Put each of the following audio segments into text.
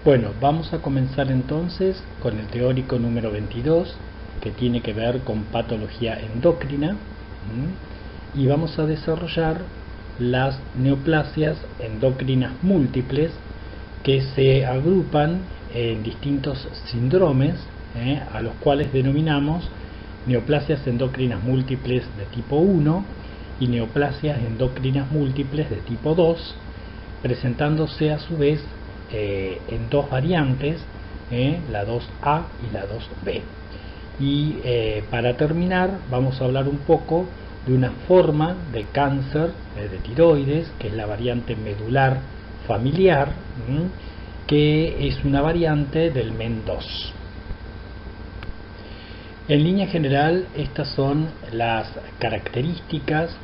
Bueno, vamos a comenzar entonces con el teórico número 22, que tiene que ver con patología endocrina, y vamos a desarrollar las neoplasias endocrinas múltiples que se agrupan en distintos síndromes, a los cuales denominamos neoplasias endocrinas múltiples de tipo 1 y neoplasias endocrinas múltiples de tipo 2, presentándose a su vez en dos variantes, la 2A y la 2B. Y para terminar vamos a hablar un poco de una forma de cáncer de tiroides, que es la variante medular familiar, que es una variante del MEN2. En línea general, estas son las características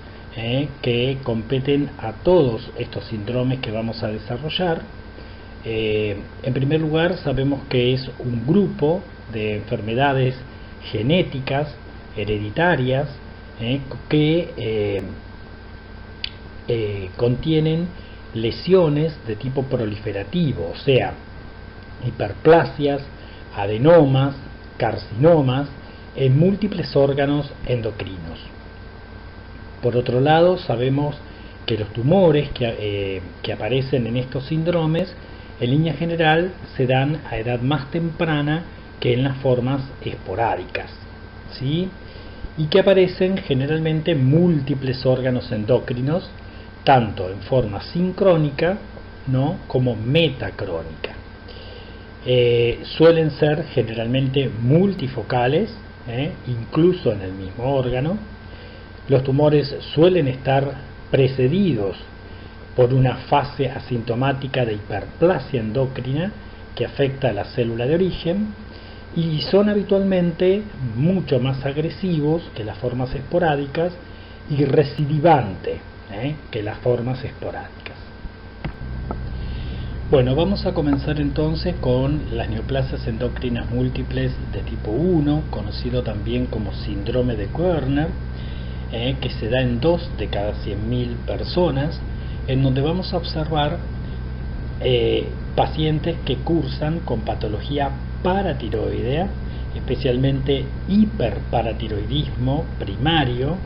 que competen a todos estos síndromes que vamos a desarrollar. En primer lugar, sabemos que es un grupo de enfermedades genéticas hereditarias que contienen lesiones de tipo proliferativo, o sea, hiperplasias, adenomas, carcinomas en múltiples órganos endocrinos. Por otro lado, sabemos que los tumores que aparecen en estos síndromes en línea general se dan a edad más temprana que en las formas esporádicas, ¿sí? Y que aparecen generalmente en múltiples órganos endocrinos, tanto en forma sincrónica, ¿no?, como metacrónica. Suelen ser generalmente multifocales, incluso en el mismo órgano. Los tumores suelen estar precedidos por una fase asintomática de hiperplasia endocrina que afecta a la célula de origen, y son habitualmente mucho más agresivos que las formas esporádicas y recidivantes que las formas esporádicas. Bueno, vamos a comenzar entonces con las neoplasias endocrinas múltiples de tipo 1, conocido también como síndrome de Werner, que se da en 2 de cada 100.000 personas, en donde vamos a observar pacientes que cursan con patología paratiroidea, especialmente hiperparatiroidismo primario,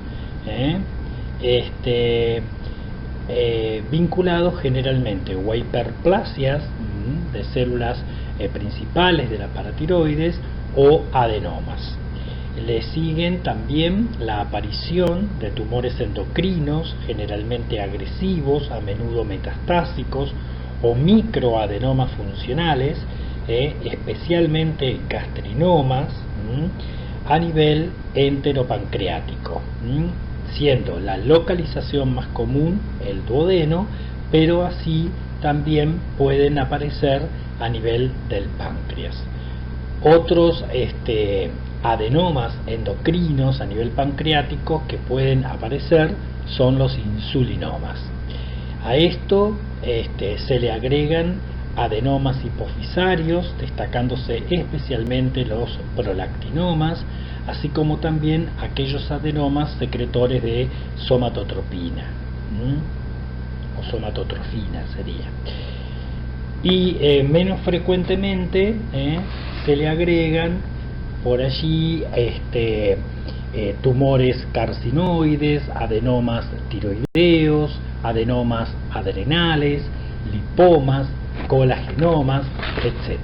vinculados generalmente o a hiperplasias de células principales de la paratiroides o adenomas. Le siguen también la aparición de tumores endocrinos, generalmente agresivos, a menudo metastásicos, o microadenomas funcionales, especialmente gastrinomas, a nivel enteropancreático, siendo la localización más común el duodeno, pero así también pueden aparecer a nivel del páncreas. Otros adenomas endocrinos a nivel pancreático que pueden aparecer son los insulinomas. A esto se le agregan adenomas hipofisarios, destacándose especialmente los prolactinomas, así como también aquellos adenomas secretores de somatotropina, o somatotrofina sería. Y menos frecuentemente se le agregan por allí tumores carcinoides, adenomas tiroideos, adenomas adrenales, lipomas, colagenomas, etc.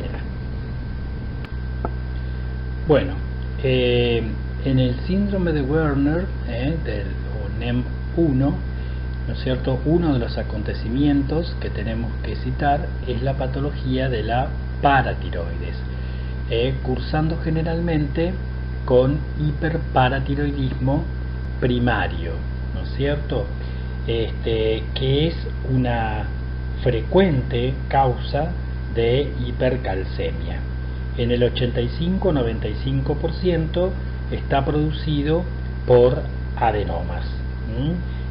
Bueno, en el síndrome de Werner, o NEM1, ¿no es cierto?, uno de los acontecimientos que tenemos que citar es la patología de la paratiroides, cursando generalmente con hiperparatiroidismo primario, ¿no es cierto?, que es una frecuente causa de hipercalcemia. En el 85-95% está producido por adenomas,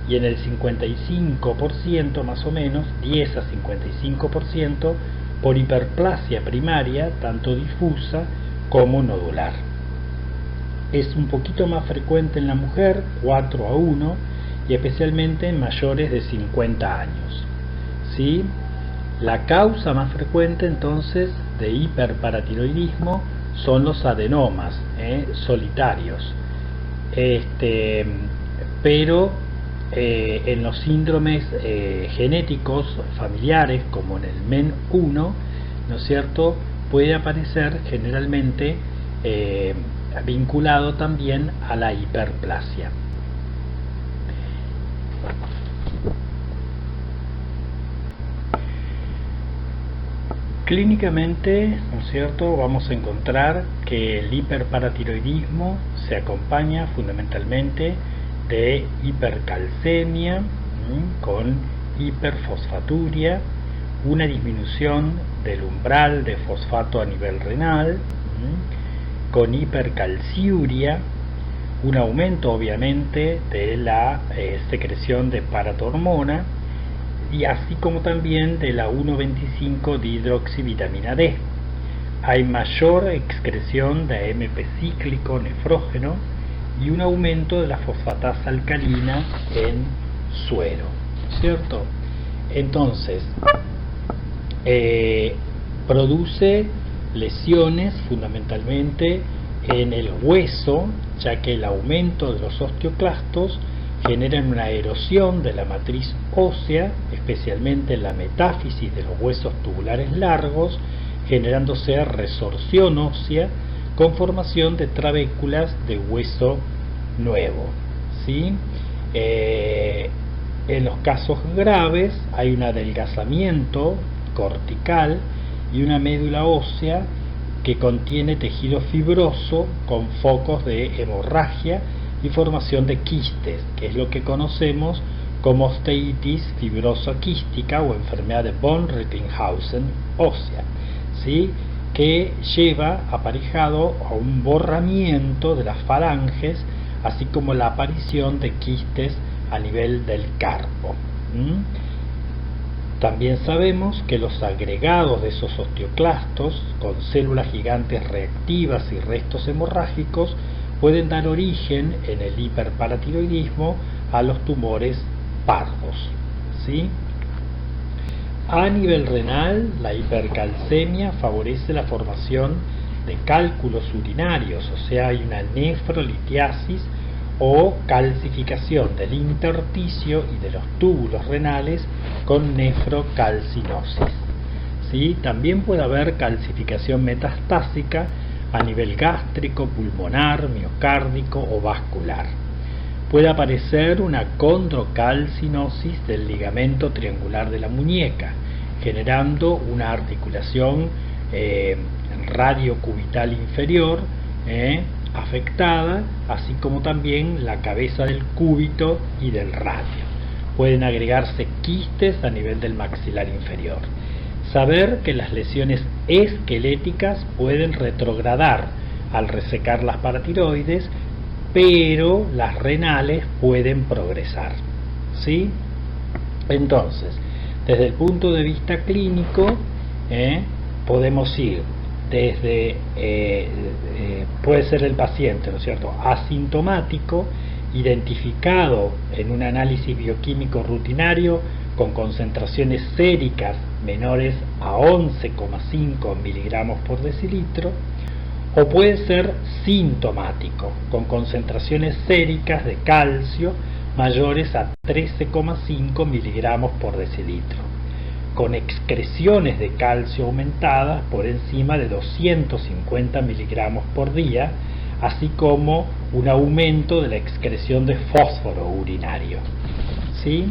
y en el 55% más o menos, 10 a 55%, por hiperplasia primaria, tanto difusa como nodular. Es un poquito más frecuente en la mujer, 4 a 1, y especialmente en mayores de 50 años. ¿Sí? La causa más frecuente entonces de hiperparatiroidismo son los adenomas solitarios, pero en los síndromes genéticos familiares, como en el MEN1, ¿no es cierto?, puede aparecer generalmente vinculado también a la hiperplasia. Clínicamente, ¿no es cierto?, vamos a encontrar que el hiperparatiroidismo se acompaña fundamentalmente de hipercalcemia con hiperfosfaturia, una disminución del umbral de fosfato a nivel renal, con hipercalciuria, un aumento obviamente de la secreción de paratormona, y así como también de la 1,25 dihidroxivitamina D. Hay mayor excreción de AMP cíclico nefrógeno y un aumento de la fosfatasa alcalina en suero, ¿cierto? Entonces, produce lesiones fundamentalmente en el hueso, ya que el aumento de los osteoclastos generan una erosión de la matriz ósea, especialmente en la metáfisis de los huesos tubulares largos, generándose resorción ósea con formación de trabéculas de hueso nuevo, ¿sí? En los casos graves hay un adelgazamiento cortical y una médula ósea que contiene tejido fibroso con focos de hemorragia y formación de quistes, que es lo que conocemos como osteitis fibrosa quística o enfermedad de von Recklinghausen ósea, ¿sí?, que lleva aparejado a un borramiento de las falanges, así como la aparición de quistes a nivel del carpo. También sabemos que los agregados de esos osteoclastos, con células gigantes reactivas y restos hemorrágicos, pueden dar origen en el hiperparatiroidismo a los tumores pardos, ¿sí? A nivel renal, la hipercalcemia favorece la formación de cálculos urinarios, o sea, hay una nefrolitiasis o calcificación del intersticio y de los túbulos renales con nefrocalcinosis, ¿sí? También puede haber calcificación metastásica a nivel gástrico, pulmonar, miocárdico o vascular. Puede aparecer una condrocalcinosis del ligamento triangular de la muñeca, generando una articulación radiocubital inferior afectada, así como también la cabeza del cúbito y del radio. Pueden agregarse quistes a nivel del maxilar inferior. Saber que las lesiones esqueléticas pueden retrogradar al resecar las paratiroides, pero las renales pueden progresar, ¿sí? Entonces, desde el punto de vista clínico, podemos ir desde, puede ser el paciente, ¿no es cierto?, asintomático, identificado en un análisis bioquímico rutinario con concentraciones séricas menores a 11,5 miligramos por decilitro, o puede ser sintomático, con concentraciones séricas de calcio mayores a 13,5 miligramos por decilitro, con excreciones de calcio aumentadas por encima de 250 miligramos por día, así como un aumento de la excreción de fósforo urinario, ¿sí?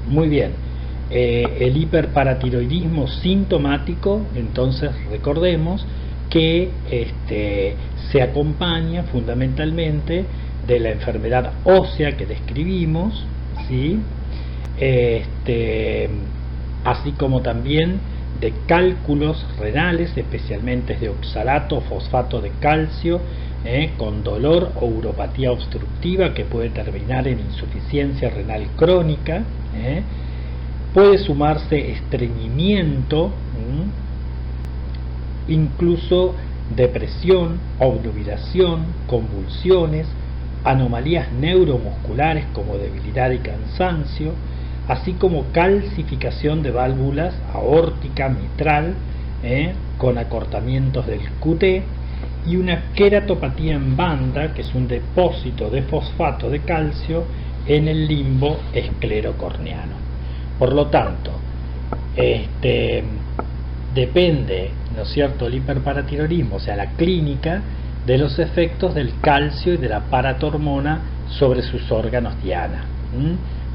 Muy bien. El hiperparatiroidismo sintomático, entonces recordemos que se acompaña fundamentalmente de la enfermedad ósea que describimos, ¿sí? Así como también de cálculos renales, especialmente de oxalato o fosfato de calcio, con dolor o uropatía obstructiva que puede terminar en insuficiencia renal crónica. Puede sumarse estreñimiento, incluso depresión, obnubilación, convulsiones, anomalías neuromusculares como debilidad y cansancio, así como calcificación de válvulas aórtica, mitral, con acortamientos del QT, y una queratopatía en banda, que es un depósito de fosfato de calcio en el limbo esclerocorneano. Por lo tanto, depende, ¿no es cierto?, el hiperparatiroidismo, o sea, la clínica, de los efectos del calcio y de la paratormona sobre sus órganos diana,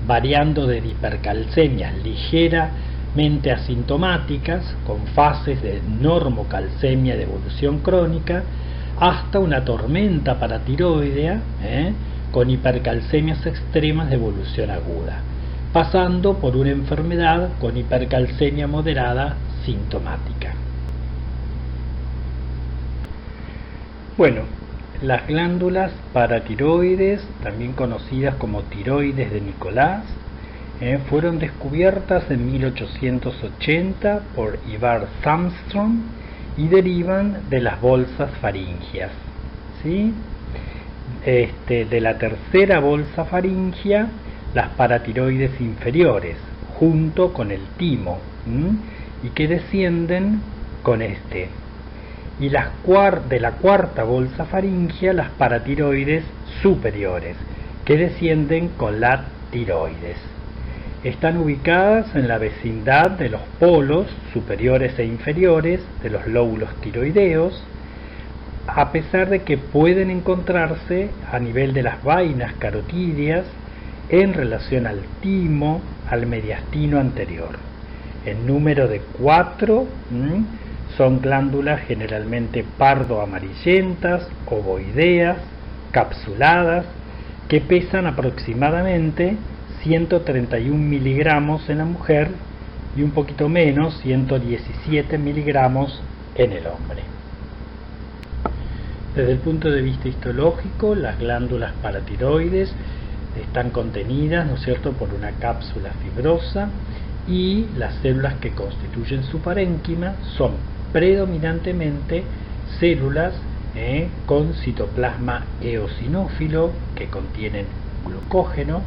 variando de hipercalcemias ligeramente asintomáticas, con fases de normocalcemia de evolución crónica, hasta una tormenta paratiroidea, con hipercalcemias extremas de evolución aguda, pasando por una enfermedad con hipercalcemia moderada sintomática. Bueno, las glándulas paratiroides, también conocidas como tiroides de Nicolás, fueron descubiertas en 1880 por Ivar Sandström y derivan de las bolsas faringias, ¿sí? De la tercera bolsa faringia, las paratiroides inferiores, junto con el timo, y que descienden con y de la cuarta bolsa faringia, las paratiroides superiores, que descienden con la tiroides. Están ubicadas en la vecindad de los polos superiores e inferiores de los lóbulos tiroideos, a pesar de que pueden encontrarse a nivel de las vainas carotídeas en relación al timo, al mediastino anterior. En número de 4, son glándulas generalmente pardo-amarillentas, ovoideas, capsuladas, que pesan aproximadamente 131 miligramos en la mujer y un poquito menos, 117 miligramos en el hombre. Desde el punto de vista histológico, las glándulas paratiroides están contenidas, ¿no es cierto?, por una cápsula fibrosa, y las células que constituyen su parénquima son predominantemente células con citoplasma eosinófilo que contienen glucógeno,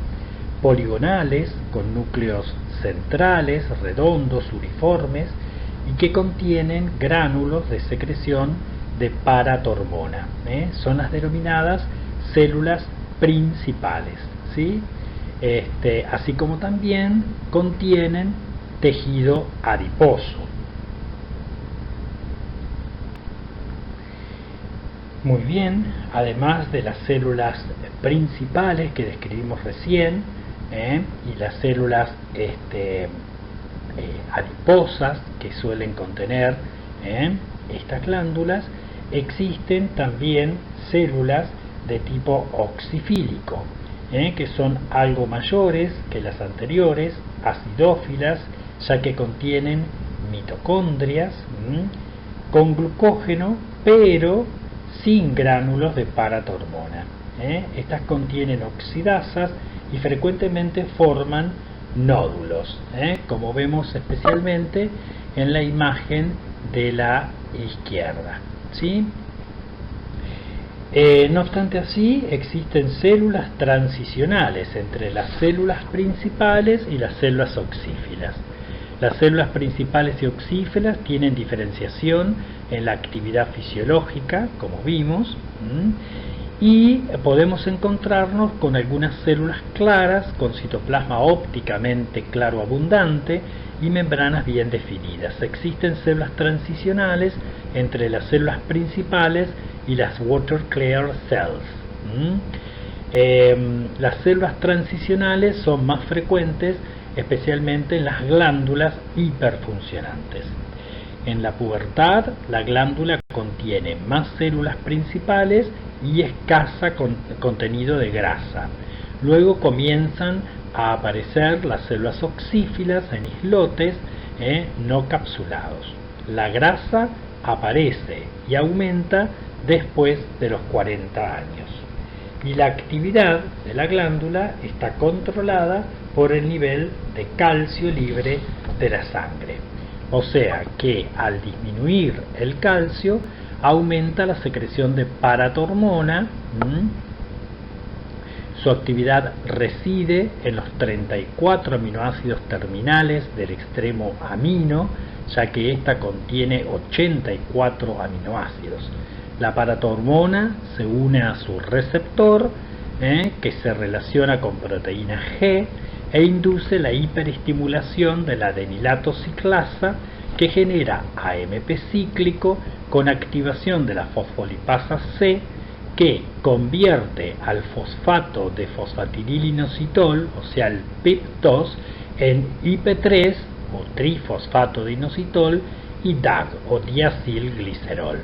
poligonales con núcleos centrales, redondos, uniformes, y que contienen gránulos de secreción de paratormona. Son las denominadas células principales, ¿sí? Así como también contienen tejido adiposo. Muy bien, además de las células principales que describimos recién, y las células adiposas que suelen contener estas glándulas, existen también células de tipo oxifílico, que son algo mayores que las anteriores, acidófilas, ya que contienen mitocondrias con glucógeno, pero sin gránulos de paratormona. Estas contienen oxidasas y frecuentemente forman nódulos, como vemos especialmente en la imagen de la izquierda, ¿sí? No obstante así, existen células transicionales entre las células principales y las células oxífilas. Las células principales y oxífilas tienen diferenciación en la actividad fisiológica, como vimos, y podemos encontrarnos con algunas células claras con citoplasma ópticamente claro abundante y membranas bien definidas. Existen células transicionales entre las células principales y las water clear cells. Las células transicionales son más frecuentes especialmente en las glándulas hiperfuncionantes. En la pubertad, la glándula contiene más células principales y escasa contenido de grasa. Luego comienzan a aparecer las células oxífilas en islotes no capsulados. La grasa aparece y aumenta después de los 40 años. Y la actividad de la glándula está controlada por el nivel de calcio libre de la sangre. O sea que al disminuir el calcio aumenta la secreción de paratormona, Su actividad reside en los 34 aminoácidos terminales del extremo amino, ya que ésta contiene 84 aminoácidos. La paratormona se une a su receptor, que se relaciona con proteína G, e induce la hiperestimulación de la adenilato ciclasa, que genera AMP cíclico con activación de la fosfolipasa C, que convierte al fosfato de fosfatidilinositol, o sea el PIP2, en IP3 o trifosfato de inositol y DAG o diacilglicerol.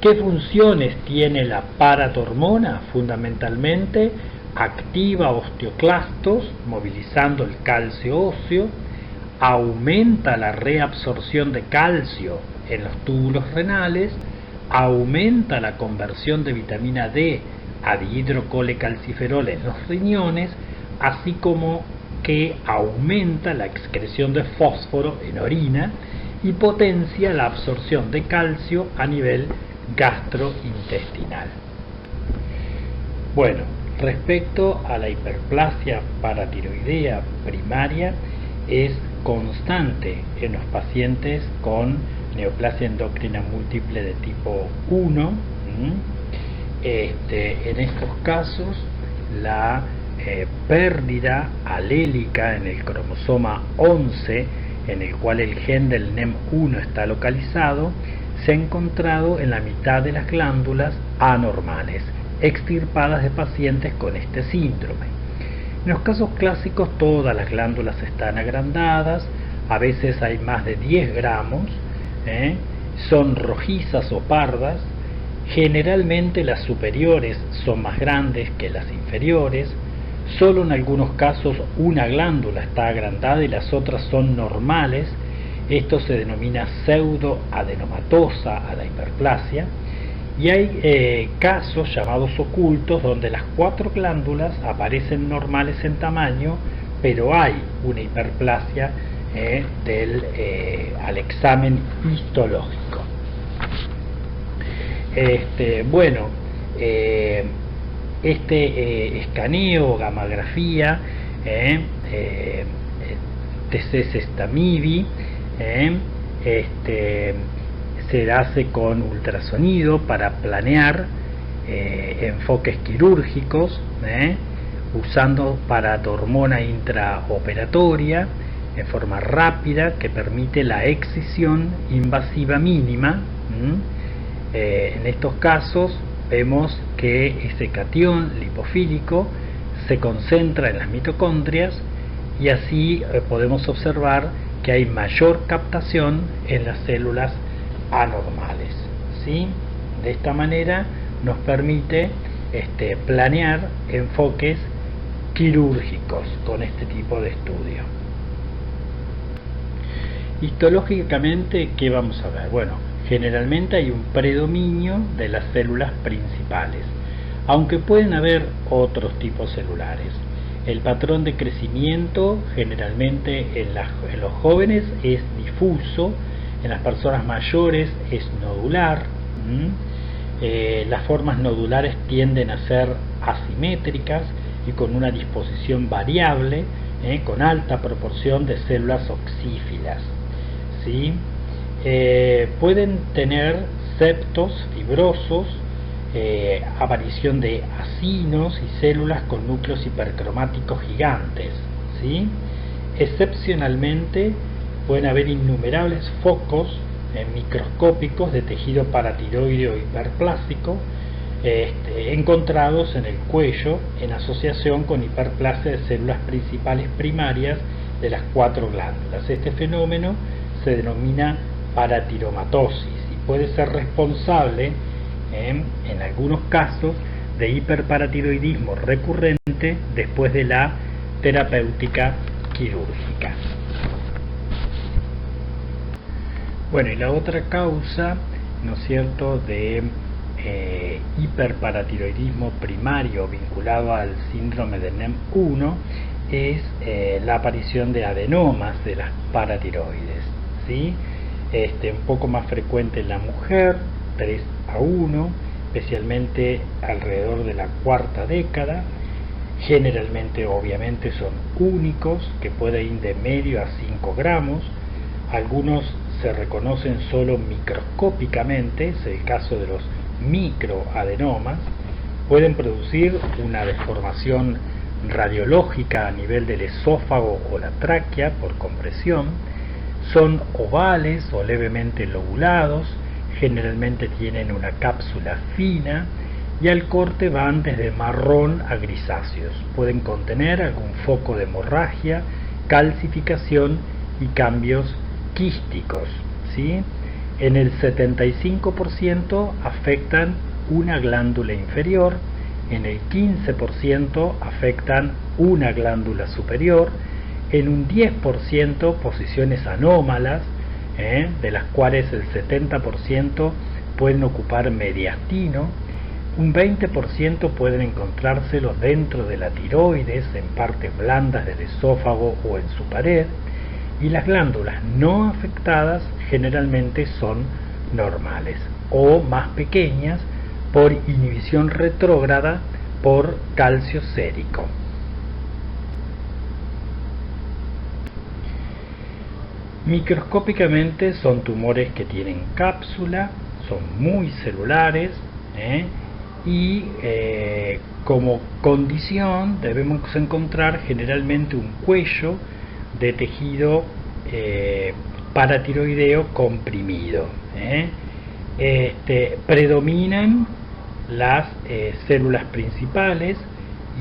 ¿Qué funciones tiene la paratormona? Fundamentalmente activa osteoclastos, movilizando el calcio óseo, aumenta la reabsorción de calcio en los túbulos renales, aumenta la conversión de vitamina D a dihidrocolecalciferol en los riñones, así como que aumenta la excreción de fósforo en orina y potencia la absorción de calcio a nivel gastrointestinal. Bueno, respecto a la hiperplasia paratiroidea primaria, es constante en los pacientes con neoplasia endocrina múltiple de tipo 1. En estos casos, la pérdida alélica en el cromosoma 11, en el cual el gen del NEM1 está localizado, se ha encontrado en la mitad de las glándulas anormales, extirpadas de pacientes con este síndrome. En los casos clásicos, todas las glándulas están agrandadas, a veces hay más de 10 gramos, son rojizas o pardas, generalmente las superiores son más grandes que las inferiores, solo en algunos casos una glándula está agrandada y las otras son normales. Esto se denomina pseudoadenomatosa a la hiperplasia, y hay casos llamados ocultos donde las 4 glándulas aparecen normales en tamaño, pero hay una hiperplasia al examen histológico. Escaneo, gamografía, TC Stamibi, se hace con ultrasonido para planear enfoques quirúrgicos, usando paratormona intraoperatoria en forma rápida que permite la excisión invasiva mínima. En estos casos vemos que ese catión lipofílico se concentra en las mitocondrias y así podemos observar que hay mayor captación en las células anormales, ¿sí? De esta manera nos permite planear enfoques quirúrgicos con este tipo de estudio. Histológicamente, ¿qué vamos a ver? Bueno, generalmente hay un predominio de las células principales, aunque pueden haber otros tipos celulares. El patrón de crecimiento generalmente en los jóvenes es difuso, en las personas mayores es nodular. Las formas nodulares tienden a ser asimétricas y con una disposición variable, con alta proporción de células oxífilas, ¿sí? Pueden tener septos fibrosos, aparición de acinos y células con núcleos hipercromáticos gigantes, ¿sí? Excepcionalmente pueden haber innumerables focos microscópicos de tejido paratiroideo hiperplásico encontrados en el cuello en asociación con hiperplasia de células principales primarias de las 4 glándulas. Este fenómeno se denomina paratiromatosis y puede ser responsable en algunos casos de hiperparatiroidismo recurrente después de la terapéutica quirúrgica. Bueno, y la otra causa, ¿no es cierto?, de hiperparatiroidismo primario vinculado al síndrome de NEM1 es la aparición de adenomas de las paratiroides, ¿sí? Un poco más frecuente en la mujer, 3 a 1, especialmente alrededor de la 4ª década, Generalmente, obviamente, son únicos, que pueden ir de medio a 5 gramos. Algunos se reconocen solo microscópicamente, es el caso de los microadenomas. Pueden producir una deformación radiológica a nivel del esófago o la tráquea por compresión. Son ovales o levemente lobulados, generalmente tienen una cápsula fina y al corte van desde marrón a grisáceos. Pueden contener algún foco de hemorragia, calcificación y cambios quísticos, ¿sí? En el 75% afectan una glándula inferior, en el 15% afectan una glándula superior, en un 10% posiciones anómalas, de las cuales el 70% pueden ocupar mediastino, un 20% pueden encontrárselos dentro de la tiroides, en partes blandas del esófago o en su pared, y las glándulas no afectadas generalmente son normales o más pequeñas por inhibición retrógrada por calcio sérico. Microscópicamente son tumores que tienen cápsula, son muy celulares, y como condición debemos encontrar generalmente un cuello de tejido paratiroideo comprimido. Predominan las células principales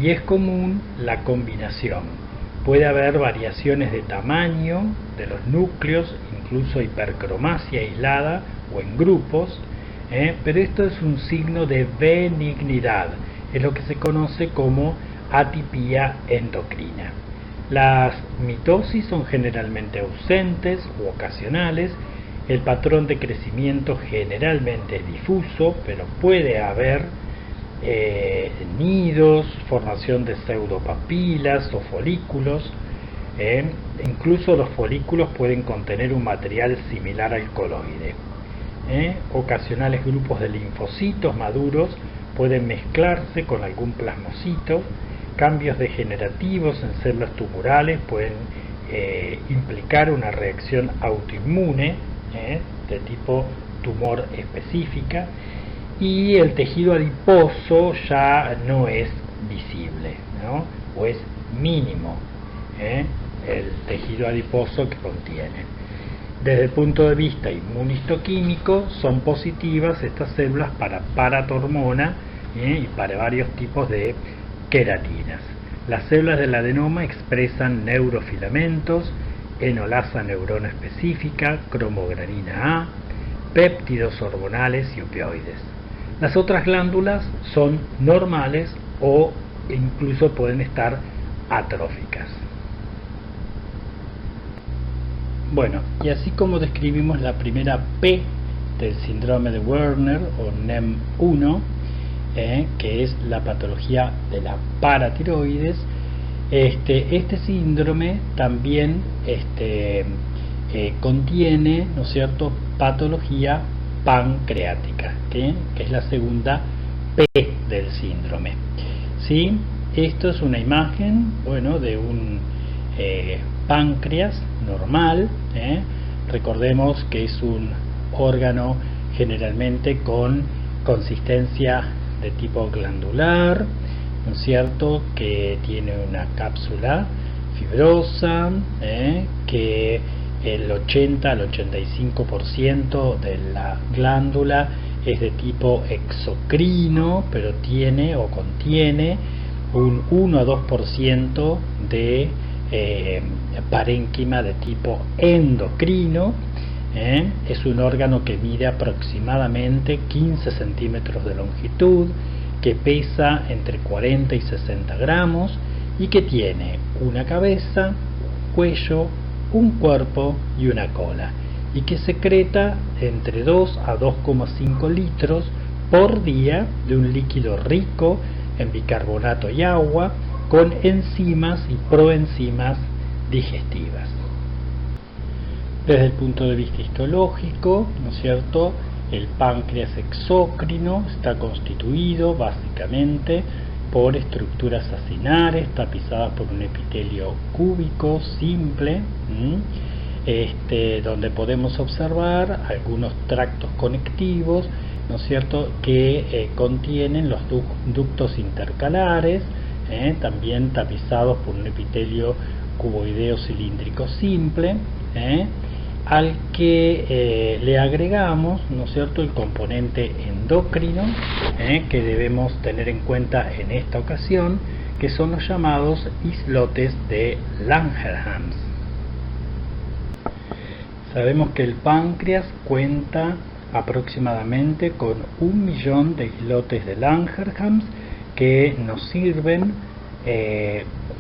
y es común la combinación. Puede haber variaciones de tamaño de los núcleos, incluso hipercromasia aislada o en grupos, pero esto es un signo de benignidad, es lo que se conoce como atipía endocrina. Las mitosis son generalmente ausentes u ocasionales, el patrón de crecimiento generalmente es difuso, pero puede haber nidos, formación de pseudopapilas o folículos. Incluso los folículos pueden contener un material similar al coloide. Ocasionales grupos de linfocitos maduros pueden mezclarse con algún plasmocito. Cambios degenerativos en células tumorales pueden implicar una reacción autoinmune de tipo tumor específica, y el tejido adiposo ya no es visible, ¿no? O es mínimo el tejido adiposo que contiene. Desde el punto de vista inmunistoquímico son positivas estas células para paratormona y para varios tipos de queratinas. Las células del adenoma expresan neurofilamentos, enolasa neurona específica, cromogranina A, péptidos hormonales y opioides. Las otras glándulas son normales o incluso pueden estar atróficas. Bueno, y así como describimos la primera P del síndrome de Werner o NEM1, que es la patología de la paratiroides, este síndrome también contiene, ¿no es cierto?, patología pancreática, que es la segunda P del síndrome. ¿Sí? Esto es una imagen, bueno, de un páncreas normal. Recordemos que es un órgano generalmente con consistencia de tipo glandular, ¿no es cierto?, que tiene una cápsula fibrosa, que el 80 al 85% de la glándula es de tipo exocrino, pero tiene o contiene un 1 a 2% de parénquima de tipo endocrino. Es un órgano que mide aproximadamente 15 centímetros de longitud, que pesa entre 40 y 60 gramos y que tiene una cabeza, un cuello, un cuerpo y una cola, y que secreta entre 2 a 2,5 litros por día de un líquido rico en bicarbonato y agua, con enzimas y proenzimas digestivas. Desde el punto de vista histológico, ¿no es cierto?, el páncreas exócrino está constituido básicamente por estructuras acinares tapizadas por un epitelio cúbico simple, donde podemos observar algunos tractos conectivos, ¿no es cierto?, que contienen los ductos intercalares, también tapizados por un epitelio cuboideo cilíndrico simple, al que le agregamos, ¿no es cierto?, el componente endocrino, que debemos tener en cuenta en esta ocasión, que son los llamados islotes de Langerhans. Sabemos que el páncreas cuenta aproximadamente con 1 millón de islotes de Langerhans que nos sirven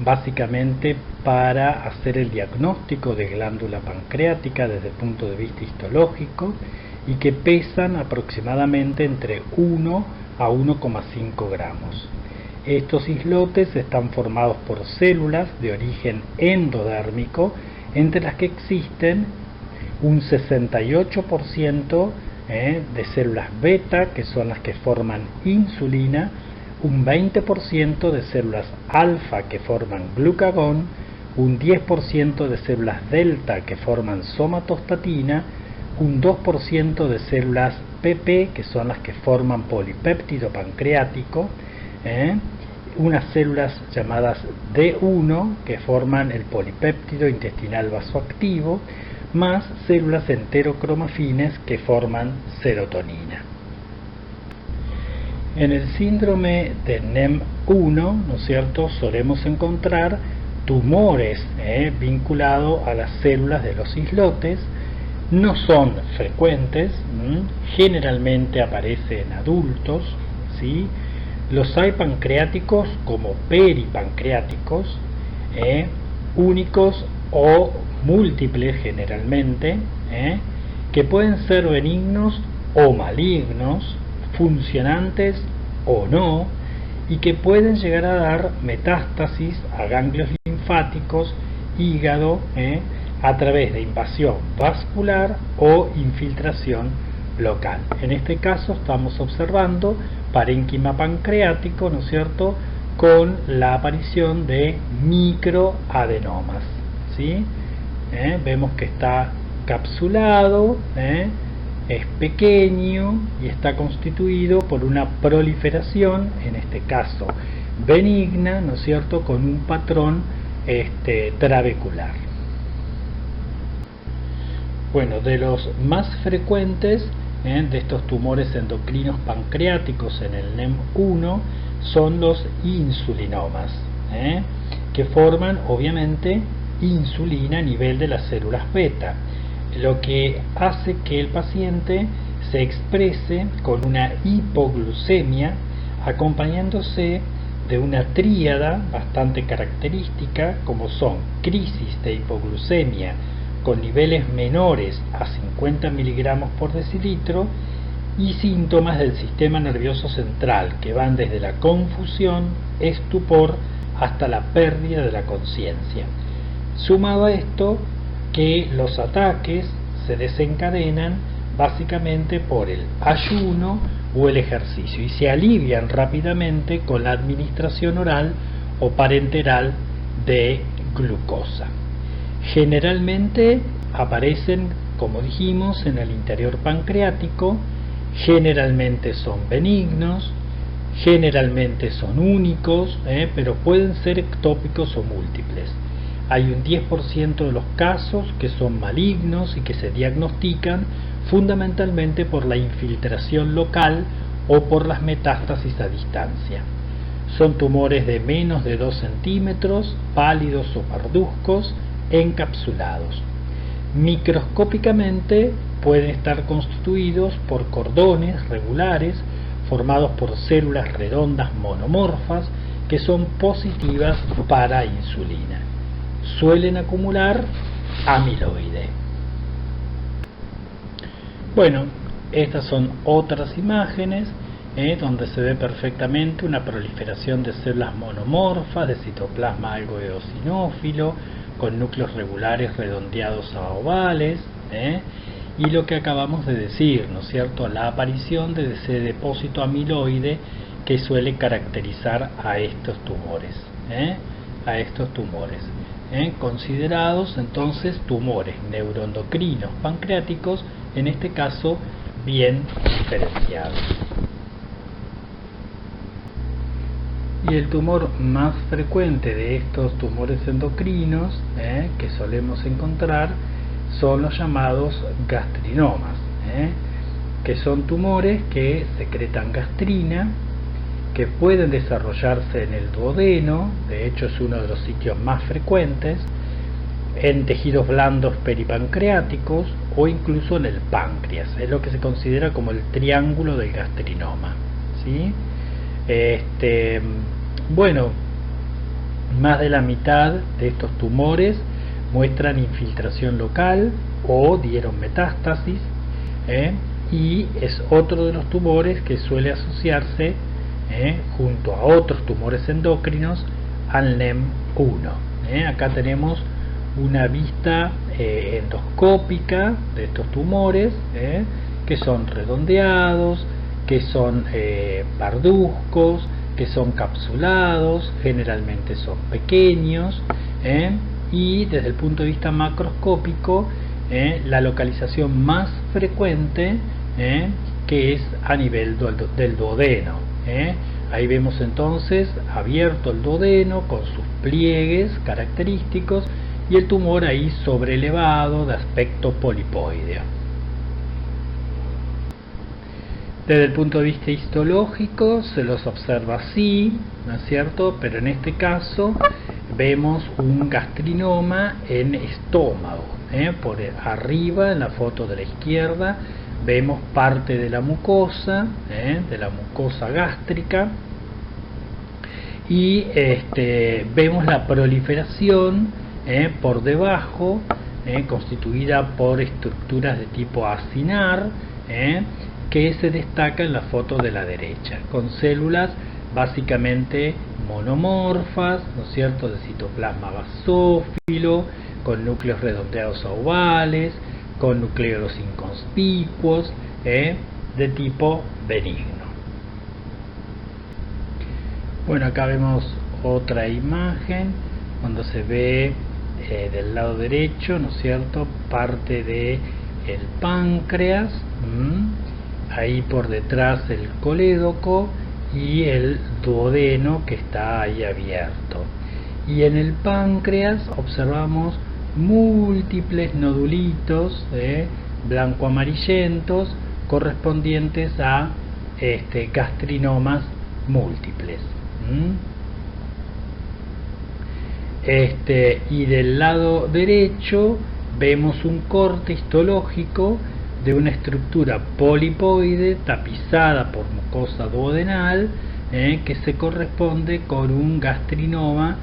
básicamente para hacer el diagnóstico de glándula pancreática desde el punto de vista histológico, y que pesan aproximadamente entre 1 a 1,5 gramos. Estos islotes están formados por células de origen endodérmico, entre las que existen un 68% de células beta, que son las que forman insulina, un 20% de células alfa que forman glucagón, un 10% de células delta que forman somatostatina, un 2% de células PP, que son las que forman polipéptido pancreático, unas células llamadas D1 que forman el polipéptido intestinal vasoactivo, más células enterocromafines que forman serotonina. En el síndrome de NEM1, ¿no es cierto?, solemos encontrar tumores vinculados a las células de los islotes. No son frecuentes, generalmente aparece en adultos, ¿sí? Los hay pancreáticos como peripancreáticos, únicos o múltiples generalmente, que pueden ser benignos o malignos, funcionantes o no, y que pueden llegar a dar metástasis a ganglios linfáticos, hígado, a través de invasión vascular o infiltración local. En este caso estamos observando parénquima pancreático, ¿no es cierto?, con la aparición de microadenomas, ¿sí? Vemos que está capsulado, es pequeño y está constituido por una proliferación, en este caso benigna, ¿no es cierto?, con un patrón trabecular. Bueno, de los más frecuentes de estos tumores endocrinos pancreáticos en el NEM1 son los insulinomas, que forman obviamente insulina a nivel de las células beta, lo que hace que el paciente se exprese con una hipoglucemia, acompañándose de una tríada bastante característica, como son crisis de hipoglucemia con niveles menores a 50 miligramos por decilitro y síntomas del sistema nervioso central que van desde la confusión, estupor hasta la pérdida de la conciencia. Sumado a esto, que los ataques se desencadenan básicamente por el ayuno o el ejercicio y se alivian rápidamente con la administración oral o parenteral de glucosa. Generalmente aparecen, como dijimos, en el interior pancreático, generalmente son benignos, generalmente son únicos, pero pueden ser ectópicos o múltiples. Hay un 10% de los casos que son malignos y que se diagnostican fundamentalmente por la infiltración local o por las metástasis a distancia. Son tumores de menos de 2 centímetros, pálidos o parduzcos, encapsulados. Microscópicamente pueden estar constituidos por cordones regulares formados por células redondas monomorfas que son positivas para insulina. Suelen acumular amiloide. Bueno, estas son otras imágenes donde se ve perfectamente una proliferación de células monomorfas de citoplasma algo eosinófilo con núcleos regulares redondeados a ovales, y lo que acabamos de decir, ¿no es cierto?, la aparición de ese depósito amiloide que suele caracterizar a estos tumores, considerados entonces tumores neuroendocrinos pancreáticos, en este caso bien diferenciados. Y el tumor más frecuente de estos tumores endocrinos que solemos encontrar son los llamados gastrinomas, que son tumores que secretan gastrina, que pueden desarrollarse en el duodeno, de hecho es uno de los sitios más frecuentes, en tejidos blandos peripancreáticos o incluso en el páncreas. Es lo que se considera como el triángulo del gastrinoma, ¿sí? Bueno, más de la mitad de estos tumores muestran infiltración local o dieron metástasis, y es otro de los tumores que suele asociarse junto a otros tumores endocrinos al NEM1. Acá tenemos una vista endoscópica de estos tumores, que son redondeados, que son parduzcos, que son capsulados, generalmente son pequeños, y desde el punto de vista macroscópico, la localización más frecuente que es a nivel del duodeno. Ahí vemos entonces abierto el duodeno con sus pliegues característicos y el tumor ahí sobrelevado de aspecto polipoideo. Desde el punto de vista histológico se los observa así, ¿no es cierto? Pero en este caso vemos un gastrinoma en estómago. Por arriba, en la foto de la izquierda, vemos parte de la mucosa gástrica, y vemos la proliferación por debajo, constituida por estructuras de tipo acinar, que se destaca en la foto de la derecha, con células básicamente monomorfas, ¿no es cierto?, de citoplasma basófilo, con núcleos redondeados ovales, con nucleolos inconspicuos, de tipo benigno. Bueno, acá vemos otra imagen cuando se ve del lado derecho, ¿no es cierto?, parte de el páncreas, ahí por detrás el colédoco y el duodeno que está ahí abierto. Y en el páncreas observamos múltiples nodulitos blanco-amarillentos correspondientes a gastrinomas múltiples. Y del lado derecho vemos un corte histológico de una estructura polipoide tapizada por mucosa duodenal, que se corresponde con un gastrinoma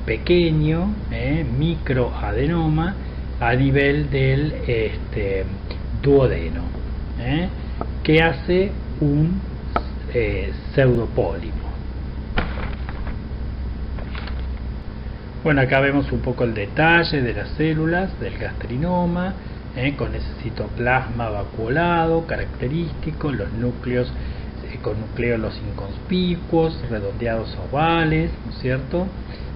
pequeño, microadenoma a nivel del duodeno, que hace un pseudopólipo. Bueno, acá vemos un poco el detalle de las células del gastrinoma, con ese citoplasma vacuolado característico, los núcleos con nucleolos inconspicuos, redondeados ovales, ¿no es cierto?,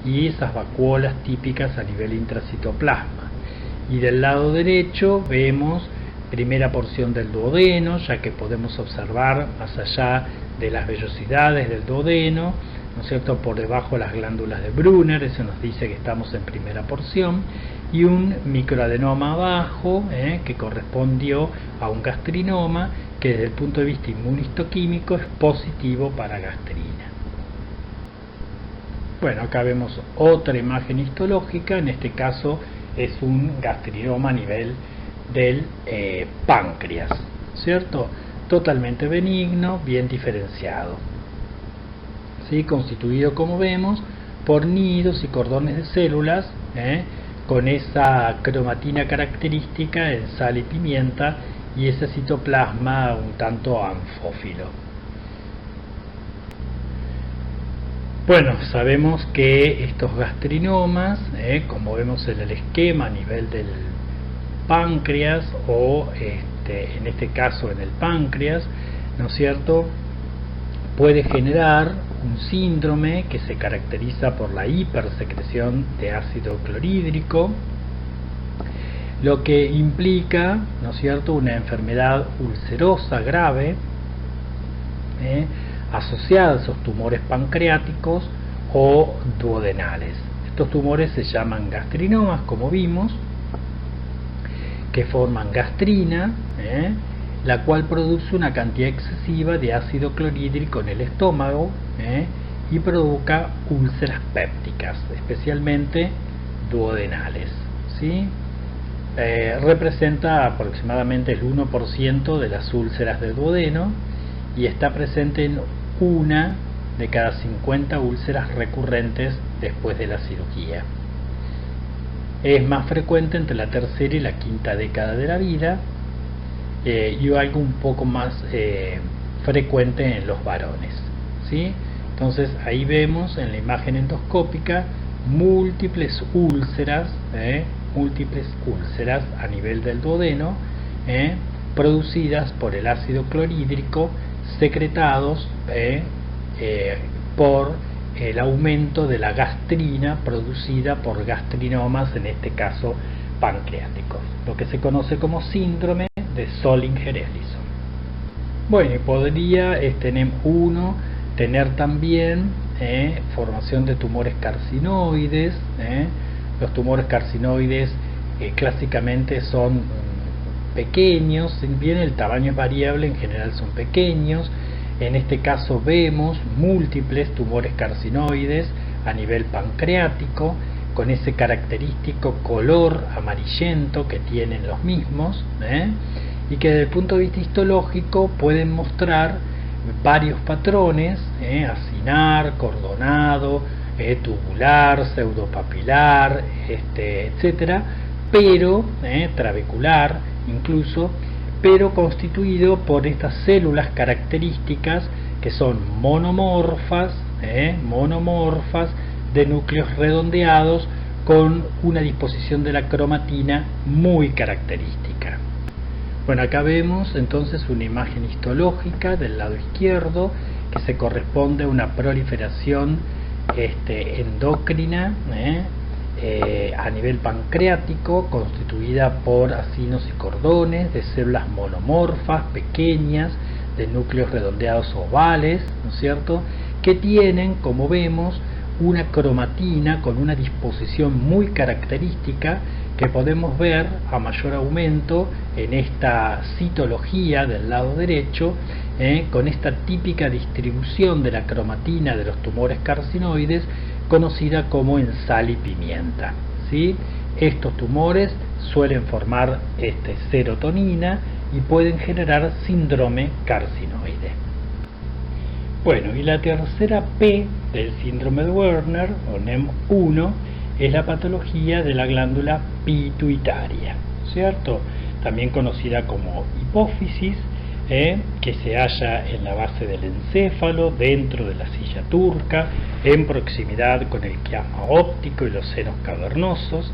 y esas vacuolas típicas a nivel intracitoplasma. Y del lado derecho vemos primera porción del duodeno, ya que podemos observar más allá de las vellosidades del duodeno, ¿no es cierto?, por debajo las glándulas de Brunner, eso nos dice que estamos en primera porción, y un microadenoma abajo, que correspondió a un gastrinoma, que desde el punto de vista inmunistoquímico es positivo para gastrina. Bueno, acá vemos otra imagen histológica, en este caso es un gastrinoma a nivel del páncreas, ¿cierto?, totalmente benigno, bien diferenciado, ¿sí?, constituido, como vemos, por nidos y cordones de células, con esa cromatina característica en sal y pimienta y ese citoplasma un tanto anfófilo. Bueno, sabemos que estos gastrinomas, como vemos en el esquema a nivel del páncreas o en este caso en el páncreas, ¿no es cierto?, puede generar un síndrome que se caracteriza por la hipersecreción de ácido clorhídrico, lo que implica, ¿no es cierto?, una enfermedad ulcerosa grave asociada a esos tumores pancreáticos o duodenales. Estos tumores se llaman gastrinomas, como vimos, que forman gastrina, la cual produce una cantidad excesiva de ácido clorhídrico en el estómago y provoca úlceras pépticas, especialmente duodenales, ¿sí? Representa aproximadamente el 1% de las úlceras del duodeno y está presente en una de cada 50 úlceras recurrentes después de la cirugía. Es más frecuente entre la tercera y la quinta década de la vida y algo un poco más frecuente en los varones, ¿sí? Entonces ahí vemos en la imagen endoscópica múltiples úlceras a nivel del duodeno, producidas por el ácido clorhídrico, secretados por el aumento de la gastrina producida por gastrinomas, en este caso pancreáticos, lo que se conoce como síndrome de Zollinger-Ellison. Bueno, y podría tener también formación de tumores carcinoides. Los tumores carcinoides clásicamente son pequeños, si bien el tamaño es variable, en general son pequeños. En este caso vemos múltiples tumores carcinoides a nivel pancreático, con ese característico color amarillento que tienen los mismos, y que desde el punto de vista histológico pueden mostrar varios patrones, acinar, cordonado, tubular, pseudopapilar, etcétera, pero trabecular incluso, pero constituido por estas células características que son monomorfas de núcleos redondeados con una disposición de la cromatina muy característica. Bueno, acá vemos entonces una imagen histológica del lado izquierdo que se corresponde a una proliferación endocrina a nivel pancreático, constituida por acinos y cordones de células monomorfas pequeñas de núcleos redondeados ovales, ¿no es cierto?, que tienen, como vemos, una cromatina con una disposición muy característica que podemos ver a mayor aumento en esta citología del lado derecho, con esta típica distribución de la cromatina de los tumores carcinoides conocida como en sal y pimienta, ¿sí? Estos tumores suelen formar serotonina y pueden generar síndrome carcinoide. Bueno, y la tercera P del síndrome de Werner, o NEM1, es la patología de la glándula pituitaria, ¿cierto? También conocida como hipófisis, que se halla en la base del encéfalo, dentro de la silla turca, en proximidad con el quiasma óptico y los senos cavernosos.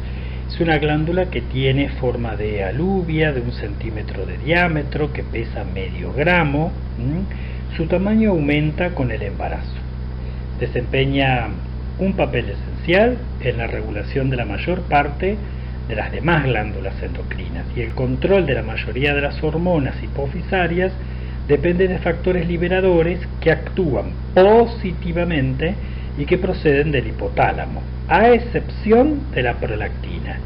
Es una glándula que tiene forma de alubia de 1 centímetro de diámetro, que pesa medio gramo. Su tamaño aumenta con el embarazo. Desempeña un papel esencial en la regulación de la mayor parte de las demás glándulas endocrinas, y el control de la mayoría de las hormonas hipofisarias depende de factores liberadores que actúan positivamente y que proceden del hipotálamo, a excepción de la prolactina,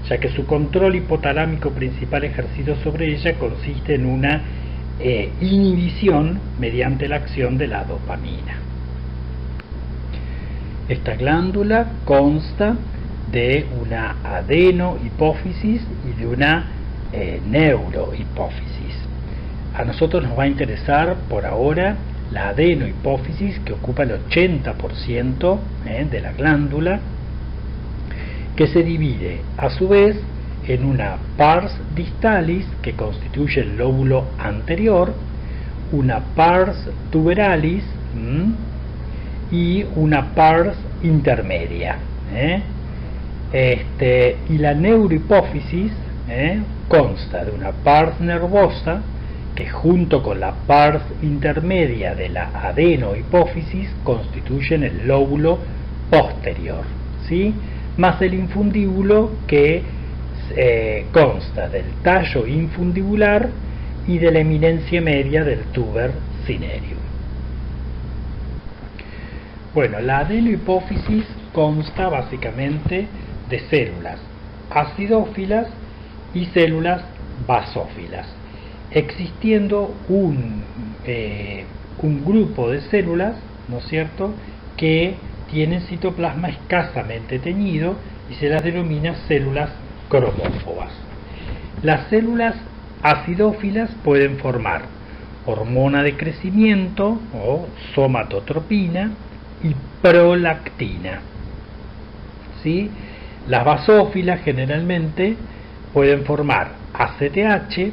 ya que su control hipotalámico principal ejercido sobre ella consiste en una inhibición mediante la acción de la dopamina. Esta glándula consta de una adenohipófisis y de una neurohipófisis. A nosotros nos va a interesar por ahora la adenohipófisis, que ocupa el 80% de la glándula, que se divide a su vez en una pars distalis, que constituye el lóbulo anterior, una pars tuberalis y una pars intermedia. Y la neurohipófisis consta de una pars nervosa, que junto con la parte intermedia de la adenohipófisis constituyen el lóbulo posterior, ¿sí? Más el infundíbulo que consta del tallo infundibular y de la eminencia media del tuber cinereum. Bueno, la adenohipófisis consta básicamente de células acidófilas y células basófilas, existiendo un grupo de células, ¿no es cierto?, que tienen citoplasma escasamente teñido y se las denomina células cromófobas. Las células acidófilas pueden formar hormona de crecimiento o somatotropina y prolactina, ¿sí? Las basófilas generalmente pueden formar ACTH,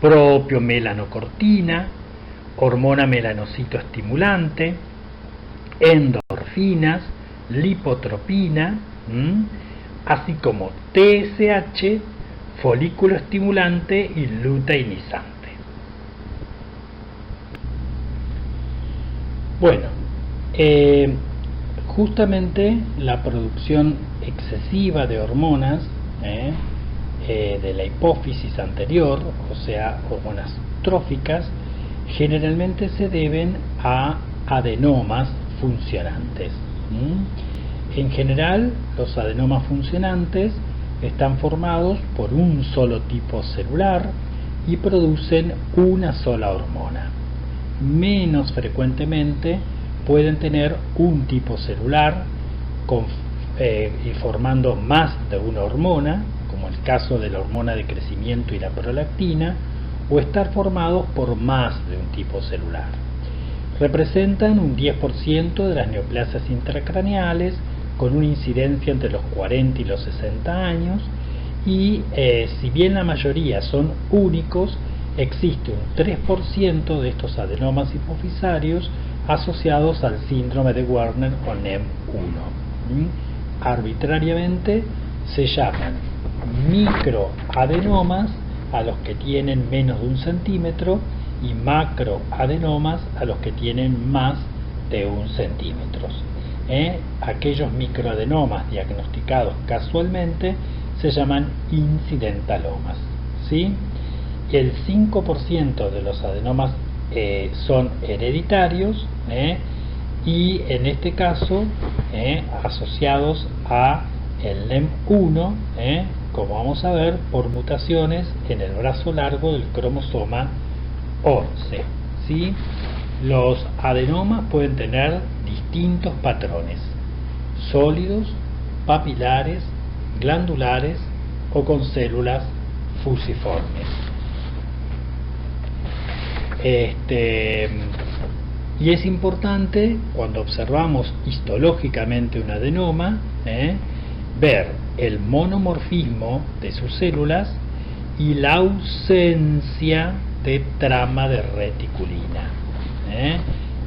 propiomelanocortina, hormona melanocitoestimulante, endorfinas, lipotropina, así como TSH, folículo estimulante y luteinizante. Bueno, justamente la producción excesiva de hormonas de la hipófisis anterior, o sea, hormonas tróficas, generalmente se deben a adenomas funcionantes. En general, los adenomas funcionantes están formados por un solo tipo celular y producen una sola hormona. Menos frecuentemente pueden tener un tipo celular y formando más de una hormona, como el caso de la hormona de crecimiento y la prolactina, o estar formados por más de un tipo celular. Representan un 10% de las neoplasias intracraneales, con una incidencia entre los 40 y los 60 años, y si bien la mayoría son únicos, existe un 3% de estos adenomas hipofisarios asociados al síndrome de Werner o NEM1. Arbitrariamente se llaman microadenomas a los que tienen menos de 1 centímetro y macroadenomas a los que tienen más de 1 centímetro. Aquellos microadenomas diagnosticados casualmente se llaman incidentalomas, ¿sí? El 5% de los adenomas son hereditarios y en este caso asociados a el NEM1, como vamos a ver, por mutaciones en el brazo largo del cromosoma 11, ¿sí? Los adenomas pueden tener distintos patrones: sólidos, papilares, glandulares o con células fusiformes. Y es importante, cuando observamos histológicamente un adenoma, ver el monomorfismo de sus células y la ausencia de trama de reticulina.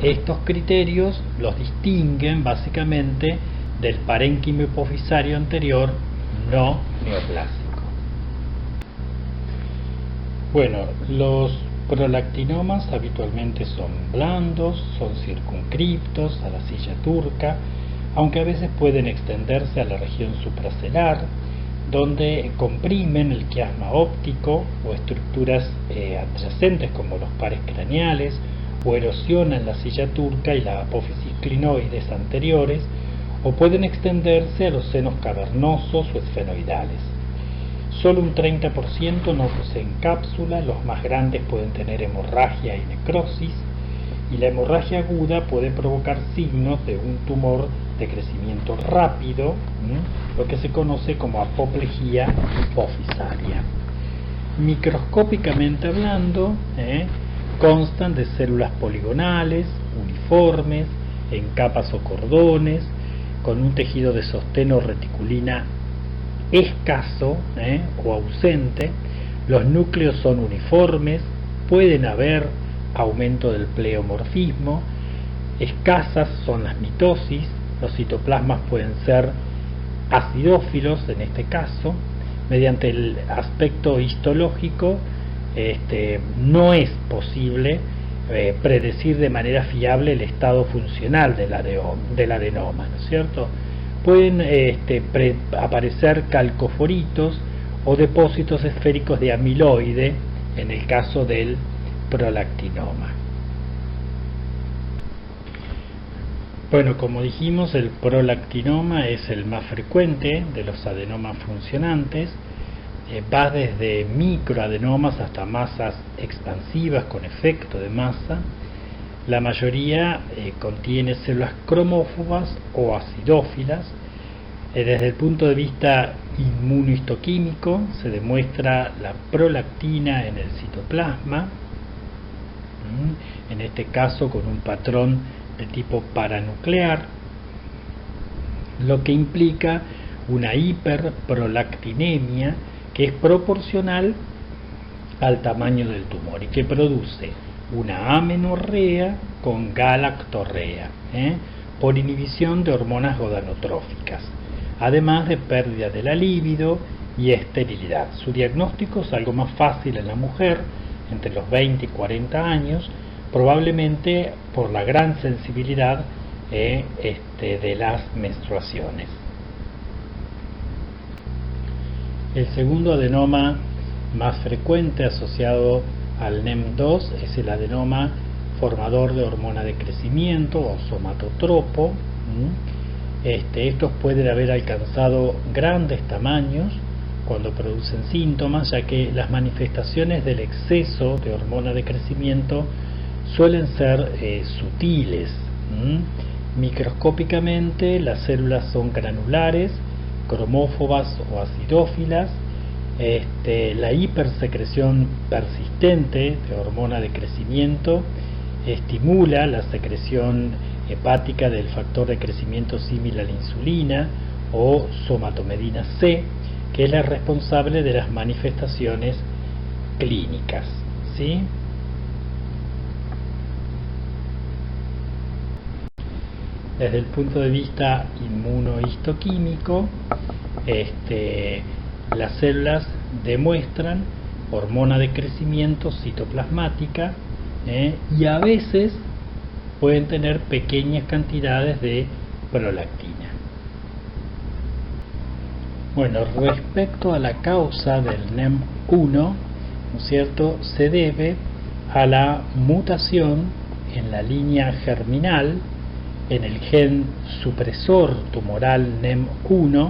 Estos criterios los distinguen básicamente del parénquimo hipofisario anterior no neoplásico. Bueno, los prolactinomas habitualmente son blandos, son circunscriptos a la silla turca, aunque a veces pueden extenderse a la región supracelar, donde comprimen el quiasma óptico o estructuras adyacentes como los pares craneales, o erosionan la silla turca y la apófisis clinoides anteriores, o pueden extenderse a los senos cavernosos o esfenoidales. Solo un 30% no poseen cápsula, los más grandes pueden tener hemorragia y necrosis, y la hemorragia aguda puede provocar signos de un tumor de crecimiento rápido, lo que se conoce como apoplejía hipofisaria. Microscópicamente hablando, constan de células poligonales, uniformes, en capas o cordones, con un tejido de sostén o reticulina escaso o ausente. Los núcleos son uniformes, pueden haber aumento del pleomorfismo, escasas son las mitosis, los citoplasmas pueden ser acidófilos en este caso. Mediante el aspecto histológico no es posible predecir de manera fiable el estado funcional del adenoma, ¿no es cierto? Pueden aparecer calcoforitos o depósitos esféricos de amiloide en el caso del prolactinoma. Bueno, como dijimos, el prolactinoma es el más frecuente de los adenomas funcionantes. Va desde microadenomas hasta masas expansivas con efecto de masa. La mayoría contiene células cromófobas o acidófilas. Desde el punto de vista inmunohistoquímico se demuestra la prolactina en el citoplasma, en este caso con un patrón de tipo paranuclear, lo que implica una hiperprolactinemia que es proporcional al tamaño del tumor y que produce una amenorrea con galactorrea por inhibición de hormonas gonadotróficas, además de pérdida de la libido y esterilidad. Su diagnóstico es algo más fácil en la mujer entre los 20 y 40 años, probablemente por la gran sensibilidad de las menstruaciones. El segundo adenoma más frecuente asociado al NEM2 es el adenoma formador de hormona de crecimiento o somatotropo. Estos pueden haber alcanzado grandes tamaños cuando producen síntomas, ya que las manifestaciones del exceso de hormona de crecimiento suelen ser sutiles. Microscópicamente las células son granulares, cromófobas o acidófilas. La hipersecreción persistente de hormona de crecimiento estimula la secreción hepática del factor de crecimiento similar a la insulina o somatomedina C, que es la responsable de las manifestaciones clínicas, ¿sí? Desde el punto de vista inmunohistoquímico, las células demuestran hormona de crecimiento citoplasmática y a veces pueden tener pequeñas cantidades de prolactina. Bueno, respecto a la causa del NEM1, ¿no es cierto?, se debe a la mutación en la línea germinal en el gen supresor tumoral NEM1,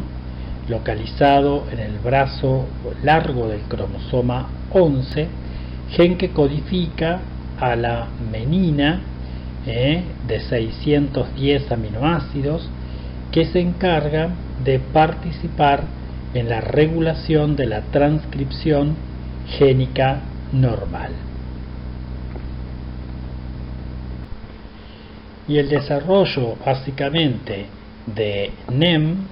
localizado en el brazo largo del cromosoma 11, gen que codifica a la menina de 610 aminoácidos, que se encarga de participar en la regulación de la transcripción génica normal. Y el desarrollo básicamente de NEM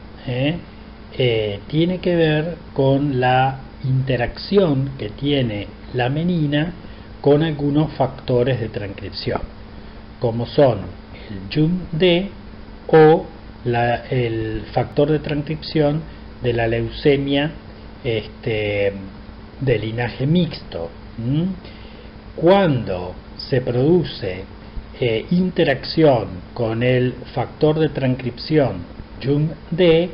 tiene que ver con la interacción que tiene la menina con algunos factores de transcripción, como son el JUM-D o el factor de transcripción de la leucemia de linaje mixto. Cuando se produce interacción con el factor de transcripción JUM-D,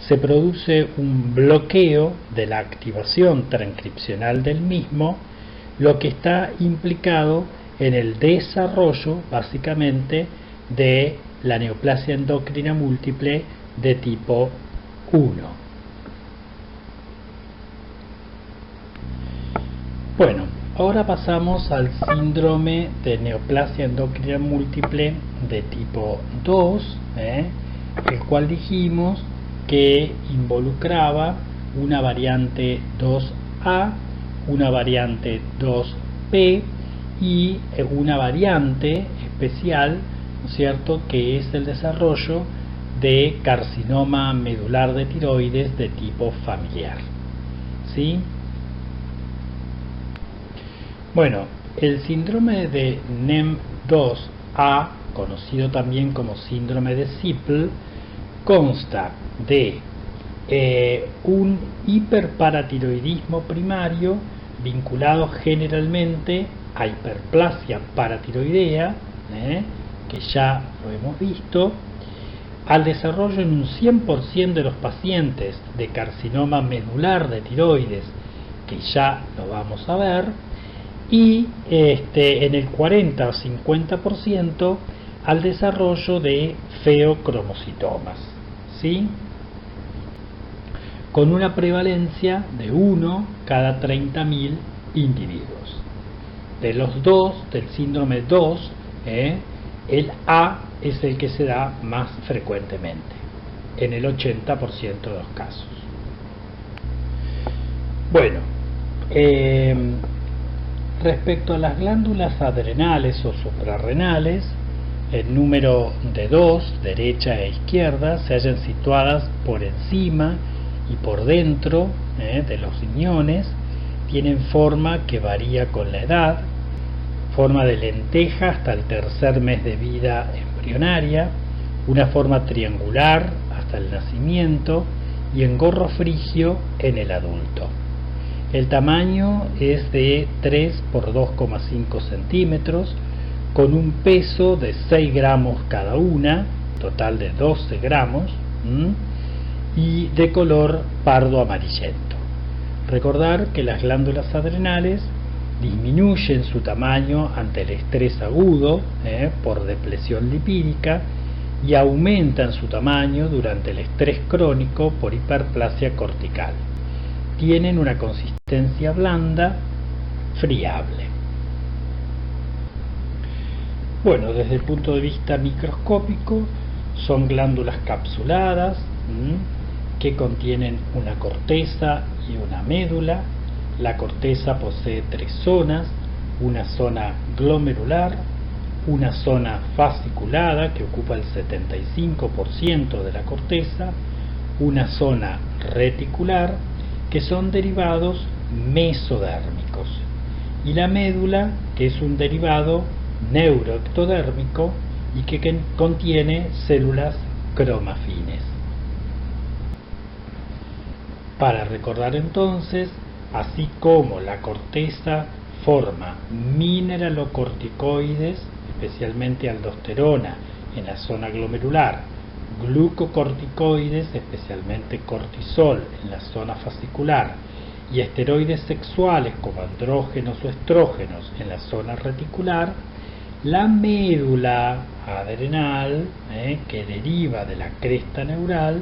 se produce un bloqueo de la activación transcripcional del mismo, lo que está implicado en el desarrollo básicamente de la neoplasia endocrina múltiple de tipo 1. Bueno, ahora pasamos al síndrome de neoplasia endocrina múltiple de tipo 2, el cual dijimos que involucraba una variante 2A, una variante 2P y una variante especial, ¿no es cierto?, que es el desarrollo de carcinoma medular de tiroides de tipo familiar, ¿sí? Bueno, el síndrome de NEM2A, conocido también como síndrome de Zippel, consta de un hiperparatiroidismo primario vinculados generalmente a hiperplasia paratiroidea, que ya lo hemos visto, al desarrollo en un 100% de los pacientes de carcinoma medular de tiroides, que ya lo vamos a ver, y en el 40 o 50% al desarrollo de feocromocitomas, ¿sí? Con una prevalencia de 1 cada 30.000 individuos. De los dos, del síndrome 2, el A es el que se da más frecuentemente, en el 80% de los casos. Bueno, respecto a las glándulas adrenales o suprarrenales, el número de 2, derecha e izquierda, se hallan situadas por encima y por dentro de los riñones. Tienen forma que varía con la edad, forma de lenteja hasta el tercer mes de vida embrionaria, una forma triangular hasta el nacimiento y engorro frigio en el adulto. El tamaño es de 3 por 2,5 centímetros, con un peso de 6 gramos cada una, total de 12 gramos, y de color pardo amarillento. Recordar que las glándulas adrenales disminuyen su tamaño ante el estrés agudo por depresión lipídica y aumentan su tamaño durante el estrés crónico por hiperplasia cortical. Tienen una consistencia blanda, friable. Bueno, desde el punto de vista microscópico, son glándulas capsuladas que contienen una corteza y una médula. La corteza posee 3 zonas: una zona glomerular, una zona fasciculada que ocupa el 75% de la corteza, una zona reticular, que son derivados mesodérmicos, y la médula, que es un derivado neuroectodérmico y que contiene células cromafines. Para recordar entonces, así como la corteza forma mineralocorticoides, especialmente aldosterona en la zona glomerular, glucocorticoides, especialmente cortisol en la zona fascicular, y esteroides sexuales como andrógenos o estrógenos en la zona reticular, la médula adrenal, que deriva de la cresta neural,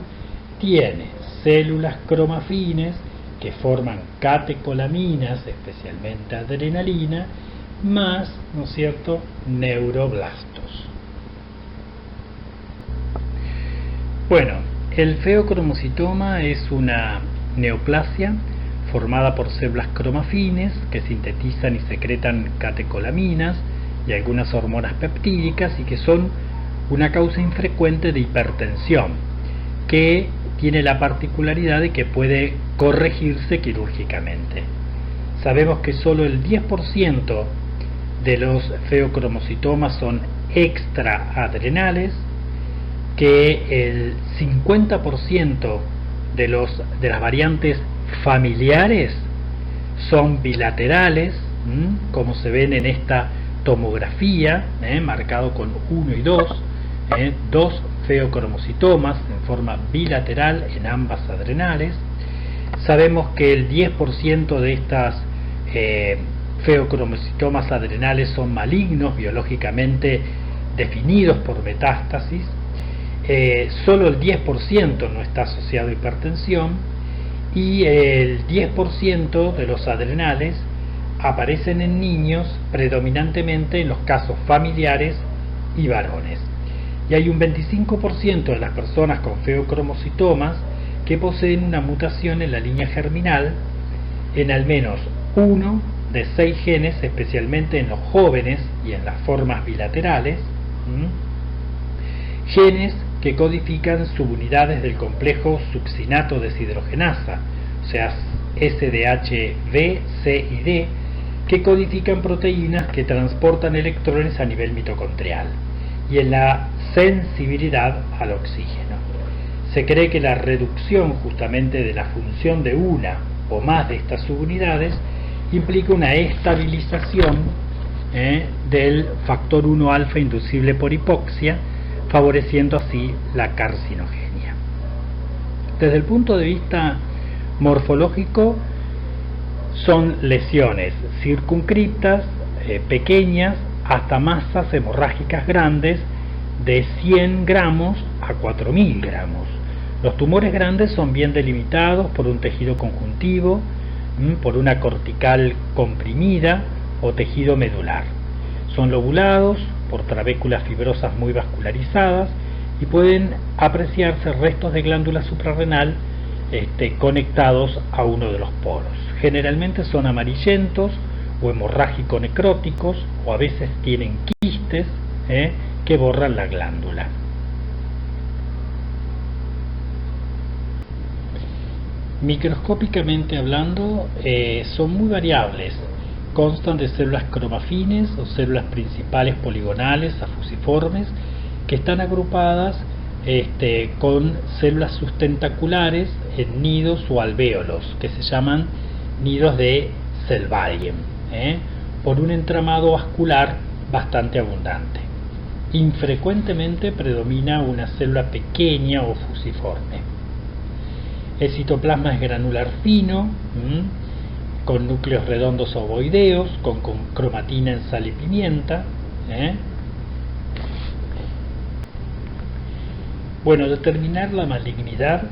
tiene células cromafines que forman catecolaminas, especialmente adrenalina, más, ¿no es cierto?, neuroblastos. Bueno, el feocromocitoma es una neoplasia formada por células cromafines que sintetizan y secretan catecolaminas y algunas hormonas peptídicas, y que son una causa infrecuente de hipertensión, que tiene la particularidad de que puede corregirse quirúrgicamente. Sabemos que solo el 10% de los feocromocitomas son extraadrenales, que el 50% de las variantes familiares son bilaterales, como se ven en esta tomografía, marcado con 1 y 2, dos feocromocitomas en forma bilateral en ambas adrenales. Sabemos que el 10% de estas feocromocitomas adrenales son malignos, biológicamente definidos por metástasis. Solo el 10% no está asociado a hipertensión, y el 10% de los adrenales aparecen en niños, predominantemente en los casos familiares y varones. Y hay un 25% de las personas con feocromocitomas que poseen una mutación en la línea germinal en al menos uno de 6 genes, especialmente en los jóvenes y en las formas bilaterales, genes que codifican subunidades del complejo succinato deshidrogenasa, o sea, SDHB, C y D, que codifican proteínas que transportan electrones a nivel mitocondrial, y en la sensibilidad al oxígeno. Se cree que la reducción justamente de la función de una o más de estas subunidades implica una estabilización del factor 1 alfa inducible por hipoxia, favoreciendo así la carcinogenia. Desde el punto de vista morfológico, son lesiones circunscriptas, pequeñas, hasta masas hemorrágicas grandes de 100 gramos a 4000 gramos. Los tumores grandes son bien delimitados por un tejido conjuntivo, por una cortical comprimida o tejido medular. Son lobulados por trabéculas fibrosas muy vascularizadas y pueden apreciarse restos de glándula suprarrenal conectados a uno de los poros. Generalmente son amarillentos o hemorrágico-necróticos, o a veces tienen quistes que borran la glándula. Microscópicamente hablando, son muy variables. Constan de células cromafines o células principales poligonales a fusiformes que están agrupadas con células sustentaculares en nidos o alvéolos que se llaman nidos de Selvalien, por un entramado vascular bastante abundante. Infrecuentemente predomina una célula pequeña o fusiforme. El citoplasma es granular fino, con núcleos redondos ovoideos, con cromatina en sal y pimienta. Bueno, determinar la malignidad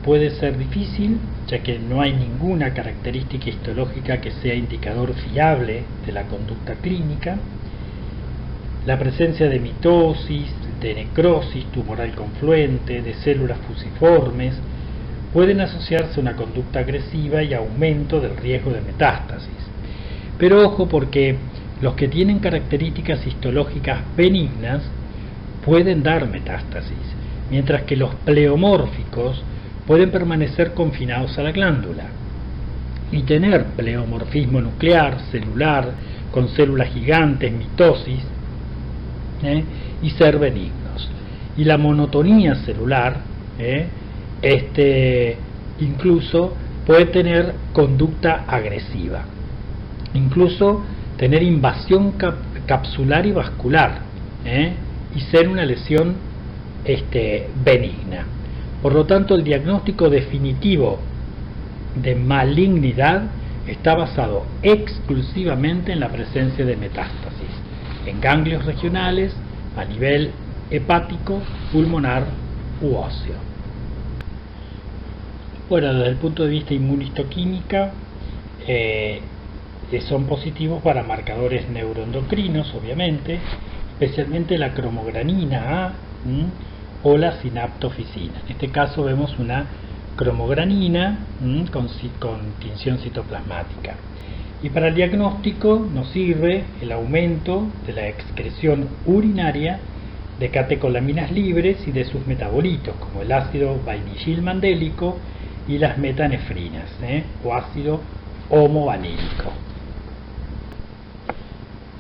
puede ser difícil, ya que no hay ninguna característica histológica que sea indicador fiable de la conducta clínica. La presencia de mitosis, de necrosis tumoral confluente, de células fusiformes, pueden asociarse a una conducta agresiva y aumento del riesgo de metástasis. Pero ojo, porque los que tienen características histológicas benignas pueden dar metástasis, mientras que los pleomórficos pueden permanecer confinados a la glándula y tener pleomorfismo nuclear, celular, con células gigantes, mitosis, y ser benignos. Y la monotonía celular, incluso puede tener conducta agresiva, incluso tener invasión capsular y vascular, y ser una lesión benigna. Por lo tanto, el diagnóstico definitivo de malignidad está basado exclusivamente en la presencia de metástasis en ganglios regionales a nivel hepático, pulmonar u óseo. Bueno, desde el punto de vista inmunistoquímica, son positivos para marcadores neuroendocrinos, obviamente, especialmente la cromogranina A o la sinaptoficina. En este caso vemos una cromogranina con tinción citoplasmática. Y para el diagnóstico nos sirve el aumento de la excreción urinaria de catecolaminas libres y de sus metabolitos, como el ácido vainilmandélico y las metanefrinas, o ácido homovanílico.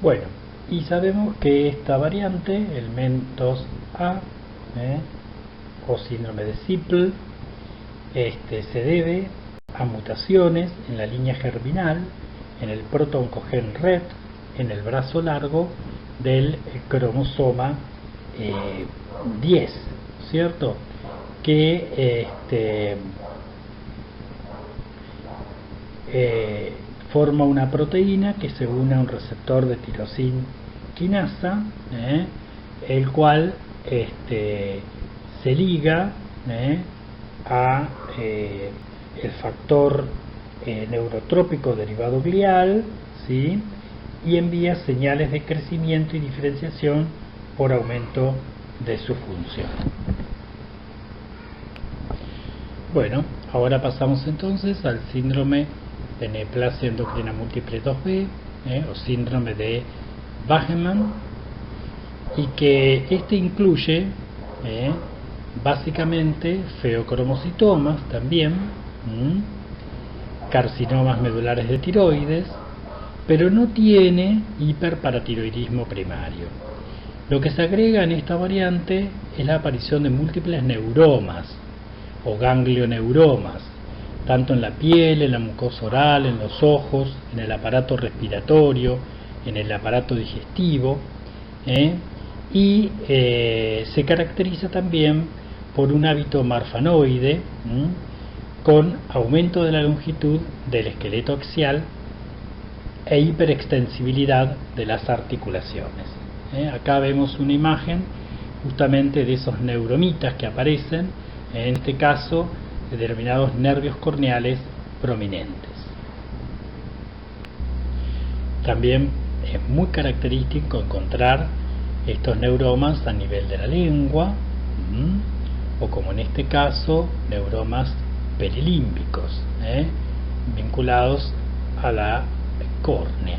Bueno, y sabemos que esta variante, el MEN2A, o síndrome de Zippel, se debe a mutaciones en la línea germinal, en el protooncogen RET, en el brazo largo del cromosoma 10, ¿cierto? Que forma una proteína que se une a un receptor de tirosin quinasa, el cual se liga a el factor neurotrópico derivado glial, ¿sí? Y envía señales de crecimiento y diferenciación por aumento de su función. Bueno, ahora pasamos entonces al síndrome de neoplasia endocrina múltiple 2B, o síndrome de Wagemann, y que incluye básicamente feocromocitomas también, carcinomas medulares de tiroides, pero no tiene hiperparatiroidismo primario. Lo que se agrega en esta variante es la aparición de múltiples neuromas o ganglioneuromas, tanto en la piel, en la mucosa oral, en los ojos, en el aparato respiratorio, en el aparato digestivo, y se caracteriza también por un hábito marfanoide, con aumento de la longitud del esqueleto axial e hiperextensibilidad de las articulaciones. Acá vemos una imagen justamente de esos neuromitas que aparecen, en este caso determinados nervios corneales prominentes. También es muy característico encontrar estos neuromas a nivel de la lengua, o como en este caso, neuromas perilímbicos, vinculados a la córnea.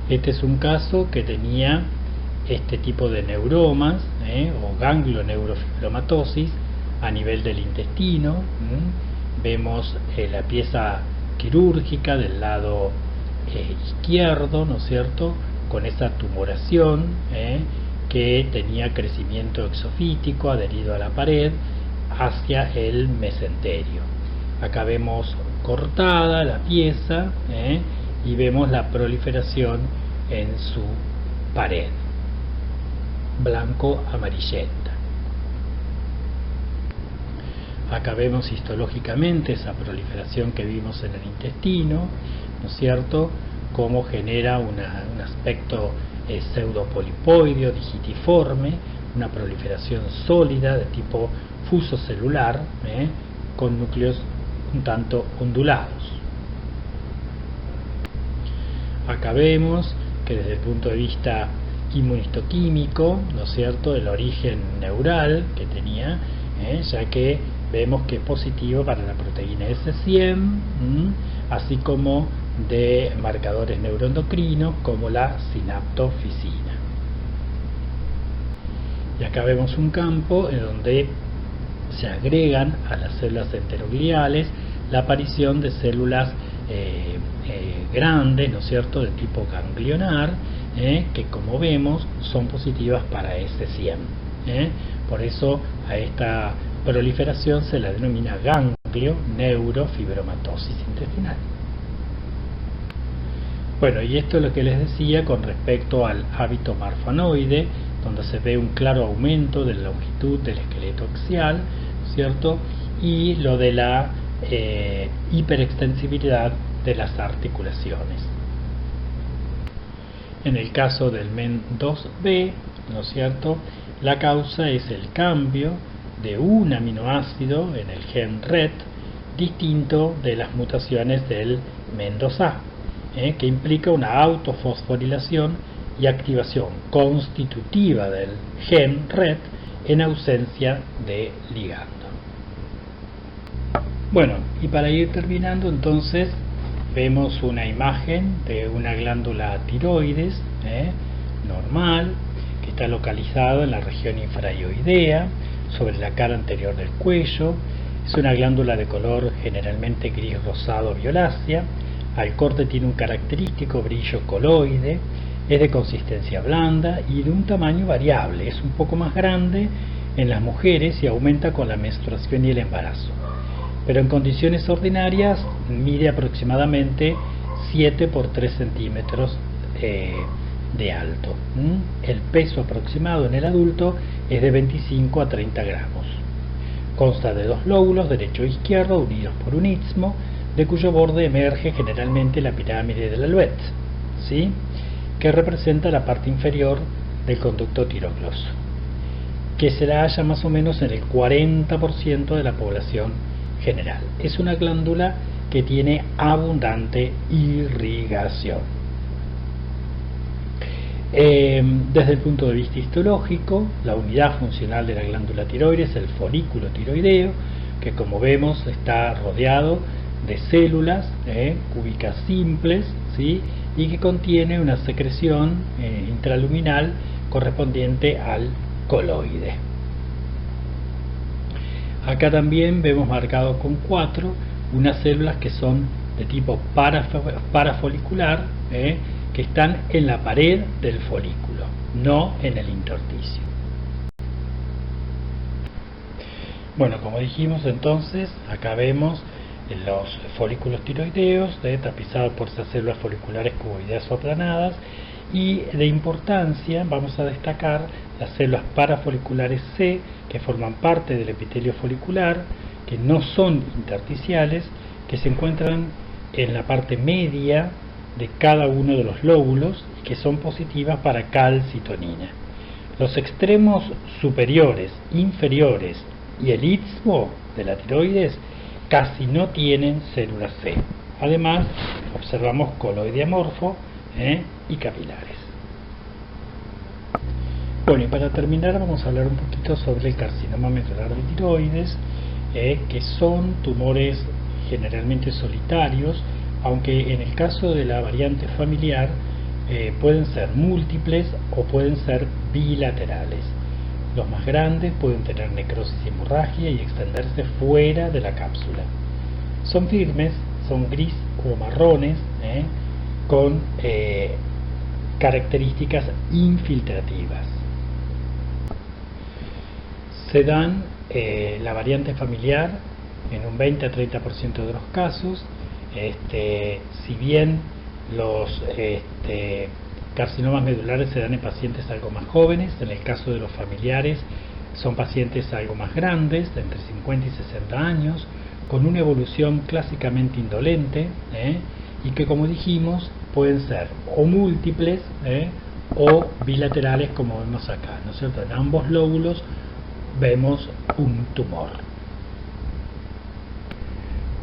Este es un caso que tenía este tipo de neuromas, o ganglioneurofibromatoses a nivel del intestino. Vemos la pieza quirúrgica del lado izquierdo, ¿no es cierto?, con esa tumoración que tenía crecimiento exofítico adherido a la pared hacia el mesenterio. Acá vemos cortada la pieza y vemos la proliferación en su pared blanco-amarillenta. Acá vemos histológicamente esa proliferación que vimos en el intestino, ¿no es cierto?, cómo genera un aspecto pseudopolipoideo, digitiforme, una proliferación sólida de tipo fuso celular, con núcleos un tanto ondulados. Acá vemos que desde el punto de vista inmunistoquímico, ¿no es cierto?, el origen neural que tenía, ya que vemos que es positivo para la proteína S100, así como de marcadores neuroendocrinos como la sinaptofisina. Y acá vemos un campo en donde se agregan a las células enterogliales la aparición de células grandes, ¿no es cierto?, de tipo ganglionar, que como vemos son positivas para S100. Por eso a esta proliferación se la denomina ganglioneurofibromatoses intestinal. Bueno, y esto es lo que les decía con respecto al hábito marfanoide, donde se ve un claro aumento de la longitud del esqueleto axial, ¿cierto?, y lo de la hiperextensibilidad de las articulaciones. En el caso del MEN2B, ¿no es cierto?, la causa es el cambio de un aminoácido en el gen RET, distinto de las mutaciones del MEN2A, que implica una autofosforilación y activación constitutiva del gen RET en ausencia de ligando. Bueno, y para ir terminando, entonces vemos una imagen de una glándula tiroides normal, que está localizada en la región infraioidea, sobre la cara anterior del cuello. Es una glándula de color generalmente gris rosado violácea. Al corte tiene un característico brillo coloide, es de consistencia blanda y de un tamaño variable. Es un poco más grande en las mujeres y aumenta con la menstruación y el embarazo, pero en condiciones ordinarias mide aproximadamente 7 por 3 centímetros de alto. El peso aproximado en el adulto es de 25 a 30 gramos. Consta de dos lóbulos, derecho e izquierdo, unidos por un istmo, de cuyo borde emerge generalmente la pirámide del Alouette, ¿sí?, que representa la parte inferior del conducto tirogloso, que se la halla más o menos en el 40% de la población general. Es una glándula que tiene abundante irrigación. Desde el punto de vista histológico, la unidad funcional de la glándula tiroides es el folículo tiroideo, que como vemos está rodeado de células cúbicas simples, ¿sí?, y que contiene una secreción intraluminal correspondiente al coloide. Acá también vemos marcado con 4 unas células que son de tipo parafolicular, que están en la pared del folículo, no en el intersticio. Bueno, como dijimos entonces, acá vemos los folículos tiroideos tapizados por esas células foliculares cuboideas o aplanadas, y de importancia vamos a destacar las células parafoliculares C, que forman parte del epitelio folicular, que no son intersticiales, que se encuentran en la parte media de cada uno de los lóbulos y que son positivas para calcitonina. Los extremos superiores, inferiores y el istmo de la tiroides casi no tienen células C. Además, observamos coloide amorfo y capilares. Bueno, y para terminar vamos a hablar un poquito sobre el carcinoma medular de tiroides, que son tumores generalmente solitarios, aunque en el caso de la variante familiar pueden ser múltiples o pueden ser bilaterales. Los más grandes pueden tener necrosis y hemorragia y extenderse fuera de la cápsula. Son firmes, son gris o marrones, con características infiltrativas. Se dan la variante familiar en un 20 a 30% de los casos. Si bien los carcinomas medulares se dan en pacientes algo más jóvenes, en el caso de los familiares son pacientes algo más grandes, de entre 50 y 60 años, con una evolución clásicamente indolente, y que, como dijimos, pueden ser o múltiples o bilaterales, como vemos acá, ¿no es cierto? En ambos lóbulos vemos un tumor.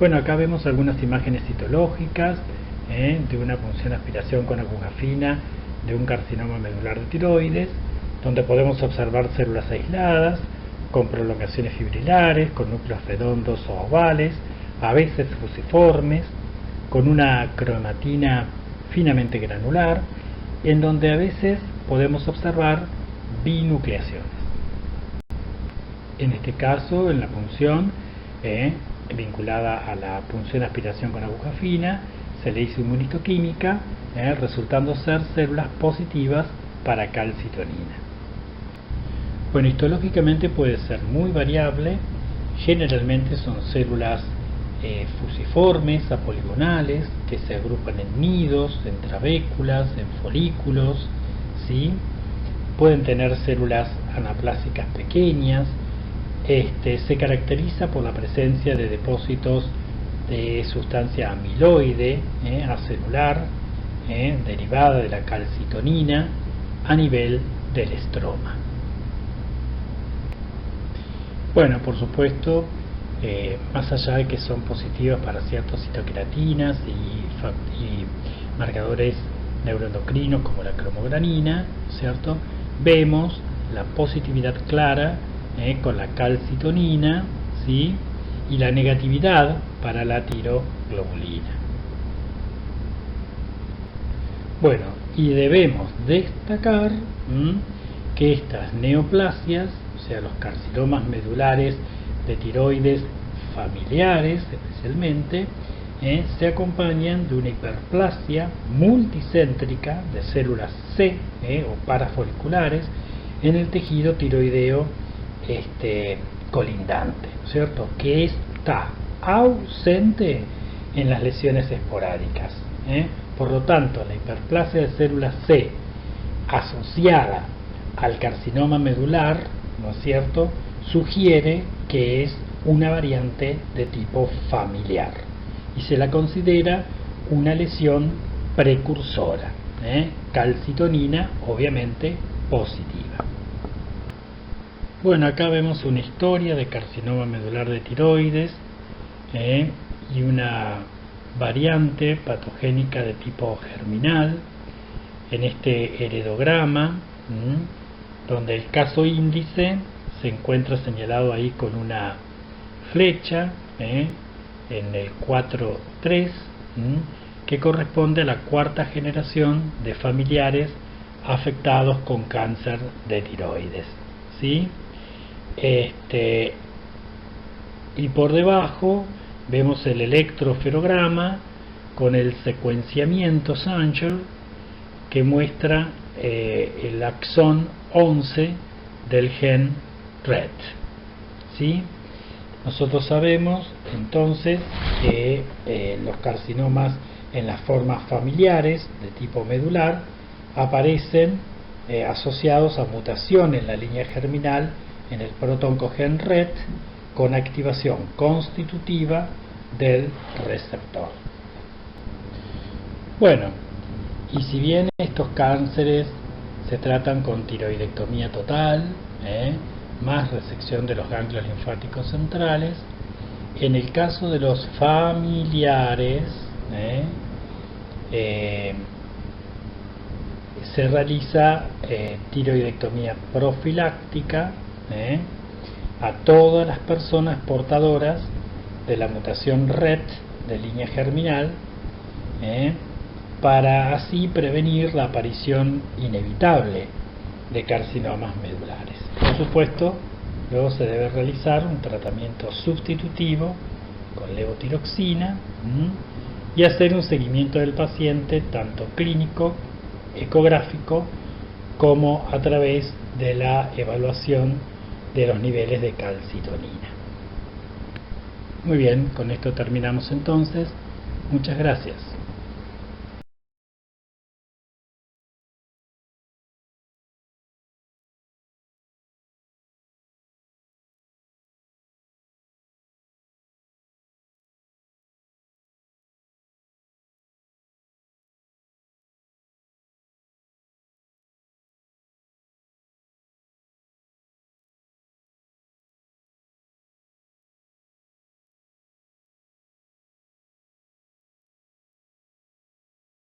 Bueno, acá vemos algunas imágenes citológicas de una punción de aspiración con aguja fina de un carcinoma medular de tiroides, donde podemos observar células aisladas, con prolongaciones fibrilares, con núcleos redondos o ovales, a veces fusiformes, con una cromatina finamente granular, en donde a veces podemos observar binucleaciones. En este caso, en la punción vinculada a la punción de aspiración con aguja fina, se le hizo inmunistoquímica, resultando ser células positivas para calcitonina. Bueno, histológicamente puede ser muy variable, generalmente son células fusiformes, apoligonales, que se agrupan en nidos, en trabéculas, en folículos, ¿sí? Pueden tener células anaplásicas pequeñas. Se caracteriza por la presencia de depósitos de sustancia amiloide acelular, derivada de la calcitonina, a nivel del estroma. Bueno, por supuesto, más allá de que son positivas para ciertas citoqueratinas y marcadores neuroendocrinos como la cromogranina, ¿cierto? Vemos la positividad clara con la calcitonina, ¿sí? Y la negatividad para la tiroglobulina. Bueno, y debemos destacar que estas neoplasias, o sea, los carcinomas medulares de tiroides familiares especialmente, se acompañan de una hiperplasia multicéntrica de células C o parafoliculares en el tejido tiroideo colindante, ¿cierto? Que está ausente en las lesiones esporádicas. Por lo tanto, la hiperplasia de células C asociada al carcinoma medular, ¿no es cierto?, sugiere que es una variante de tipo familiar y se la considera una lesión precursora, calcitonina obviamente positiva. Bueno, acá vemos una historia de carcinoma medular de tiroides y una variante patogénica de tipo germinal en este heredograma, donde el caso índice se encuentra señalado ahí con una flecha en el 4.3, que corresponde a la cuarta generación de familiares afectados con cáncer de tiroides, ¿sí? Y por debajo vemos el electroferograma con el secuenciamiento Sanger, que muestra el axón 11 del gen RET, ¿sí? Nosotros sabemos entonces que los carcinomas en las formas familiares de tipo medular aparecen asociados a mutación en la línea germinal en el protoncogen RET con activación constitutiva del receptor. Bueno, y si bien estos cánceres se tratan con tiroidectomía total, más resección de los ganglios linfáticos centrales, en el caso de los familiares, se realiza tiroidectomía profiláctica a todas las personas portadoras de la mutación RET de línea germinal, para así prevenir la aparición inevitable de carcinomas medulares. Por supuesto, luego se debe realizar un tratamiento sustitutivo con levotiroxina y hacer un seguimiento del paciente tanto clínico, ecográfico, como a través de la evaluación de los niveles de calcitonina. Muy bien, con esto terminamos entonces. Muchas gracias.